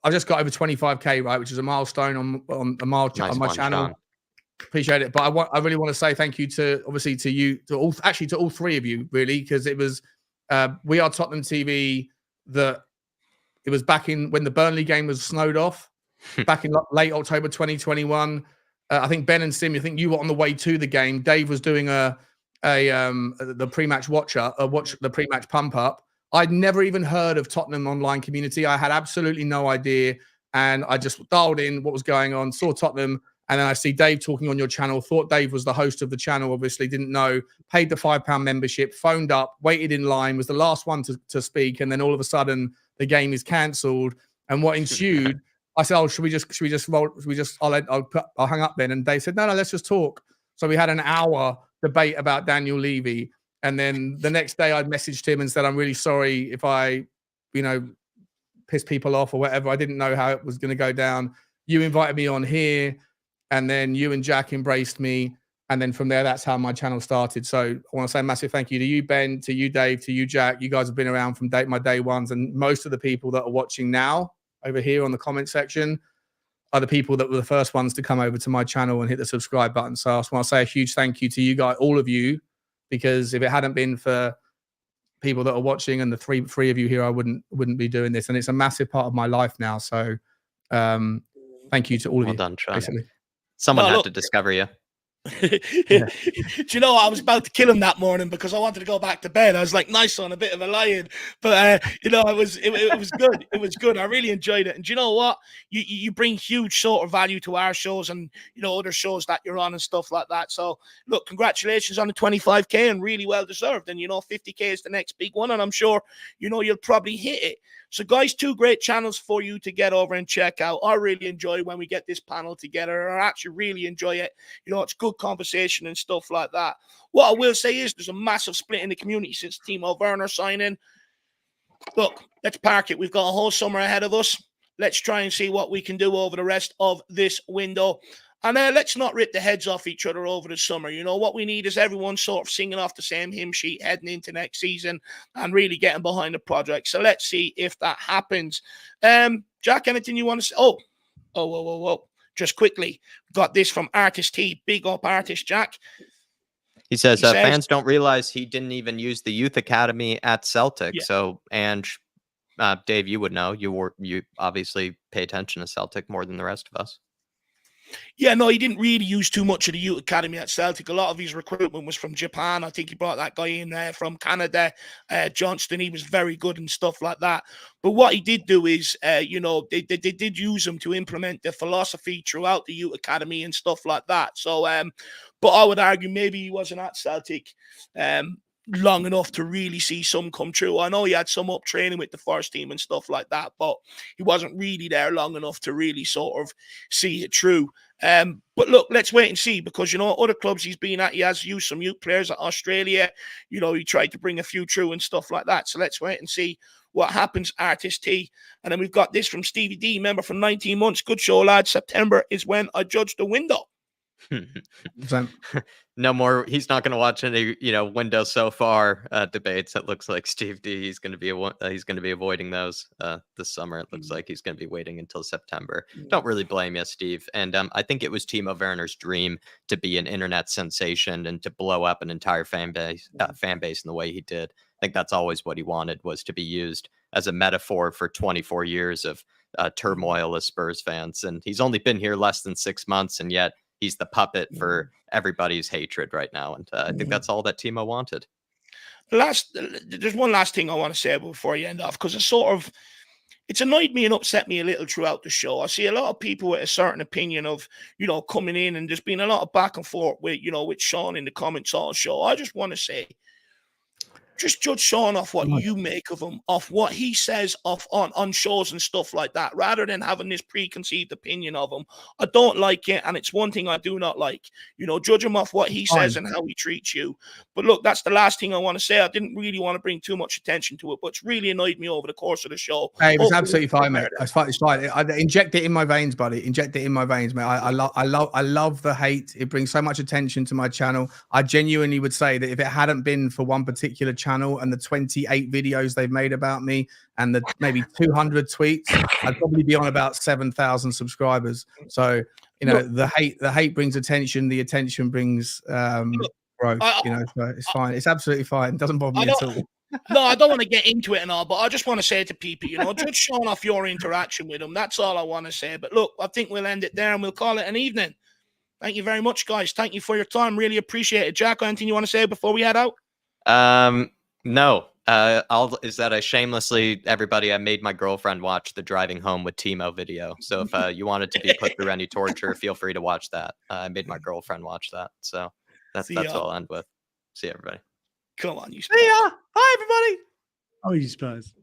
I've just got over 25K, right, which is a milestone on my channel. Sean. Appreciate it. But I really want to say thank you to you, to all 3 of you, really, because it was We Are Tottenham TV. It was back in when the Burnley game was snowed off, back in late October 2021. I think Ben and Sim, I think you were on the way to the game. Dave was doing the pre-match the pre-match pump up. I'd never even heard of Tottenham online community. I had absolutely no idea, and I just dialed in what was going on, saw Tottenham. And then I see Dave talking on your channel, thought Dave was the host of the channel, obviously didn't know, paid the £5 membership, phoned up, waited in line, was the last one to speak. And then all of a sudden the game is cancelled. And what ensued, I said, I'll hang up then. And Dave said, no, let's just talk. So we had an hour debate about Daniel Levy. And then the next day I'd messaged him and said, I'm really sorry if I, pissed people off or whatever. I didn't know how it was going to go down. You invited me on here. And then you and Jack embraced me. And then from there, that's how my channel started. So I want to say a massive thank you to you, Ben, to you, Dave, to you, Jack. You guys have been around from my day ones. And most of the people that are watching now over here on the comment section are the people that were the first ones to come over to my channel and hit the subscribe button. So I just want to say a huge thank you to you guys, all of you, because if it hadn't been for people that are watching and the three of you here, I wouldn't be doing this. And it's a massive part of my life now. So thank you to all of you. Well done, Sean. Basically. Someone had to discover you. Do you know what? I was about to kill him that morning because I wanted to go back to bed. I was like, nice one, a bit of a lion. But it was good. It was good. I really enjoyed it. And do you know what? You bring huge sort of value to our shows and other shows that you're on and stuff like that. So look, congratulations on the 25K and really well deserved. And 50K is the next big one, and I'm sure you'll probably hit it. So, guys, 2 great channels for you to get over and check out. I really enjoy when we get this panel together. I actually really enjoy it. It's good conversation and stuff like that. What I will say is there's a massive split in the community since Timo Werner signing. Look, let's park it. We've got a whole summer ahead of us. Let's try and see what we can do over the rest of this window. And let's not rip the heads off each other over the summer. What we need is everyone sort of singing off the same hymn sheet heading into next season and really getting behind the project. So let's see if that happens. Jack, anything you want to say? Whoa. Just quickly, got this from Artist T. Big up Artist Jack. He says fans don't realize he didn't even use the youth academy at Celtic. Yeah. So, and Dave, you would know. You obviously pay attention to Celtic more than the rest of us. Yeah, no, he didn't really use too much of the youth academy at Celtic. A lot of his recruitment was from Japan. I think he brought that guy in from Canada, Johnston. He was very good and stuff like that. But what he did do is, they did use him to implement the philosophy throughout the youth academy and stuff like that. So, but I would argue maybe he wasn't at Celtic long enough to really see some come true. I know he had some up training with the first team and stuff like that, but he wasn't really there long enough to really sort of see it through. But look, let's wait and see, because other clubs he's been at, he has used some youth players at Australia. He tried to bring a few through and stuff like that. So let's wait and see what happens, Artist T. And then we've got this from Stevie D, member for 19 months. Good show, lads. September is when I judge the window. No more. He's not going to watch any, window so far debates. It looks like Steve D. He's going to be avoiding those this summer. It looks like he's going to be waiting until September. Don't really blame you, Steve. And I think it was Timo Werner's dream to be an internet sensation and to blow up an entire fan base in the way he did. I think that's always what he wanted, was to be used as a metaphor for 24 years of turmoil as Spurs fans. And he's only been here less than 6 months, and yet he's the puppet for everybody's hatred right now. And I think that's all that Timo wanted. There's one last thing I want to say before you end off, because it's annoyed me and upset me a little throughout the show. I see a lot of people with a certain opinion of, coming in, and there's been a lot of back and forth with Sean in the comments all show. I just want to say, just judge Sean off what you make of him, off what he says on shows and stuff like that, rather than having this preconceived opinion of him. I don't like it, and it's one thing I do not like. Judge him off what he says and how he treats you. But look, that's the last thing I want to say. I didn't really want to bring too much attention to it, but it's really annoyed me over the course of the show. Hey, it was absolutely fine, mate. It's fine. I inject it in my veins, buddy. Inject it in my veins, mate. I love the hate. It brings so much attention to my channel. I genuinely would say that if it hadn't been for one particular channel and the 28 videos they've made about me and the maybe 200 tweets, I'd probably be on about 7,000 subscribers. So the hate brings attention. The attention brings growth. So it's fine. It's absolutely fine. It doesn't bother me at all. No, I don't want to get into it and all, but I just want to say to people, judge Sean off your interaction with him. That's all I want to say. But look, I think we'll end it there and we'll call it an evening. Thank you very much, guys. Thank you for your time. Really appreciate it. Jack, anything you want to say before we head out? No. Is that everybody, I made my girlfriend watch the driving home with Timo video. So if you wanted to be put through any torture, feel free to watch that. I made my girlfriend watch that. So that's what I'll end with. See you, everybody. Come on, you. See ya. Hi, everybody. Oh, you Spurs.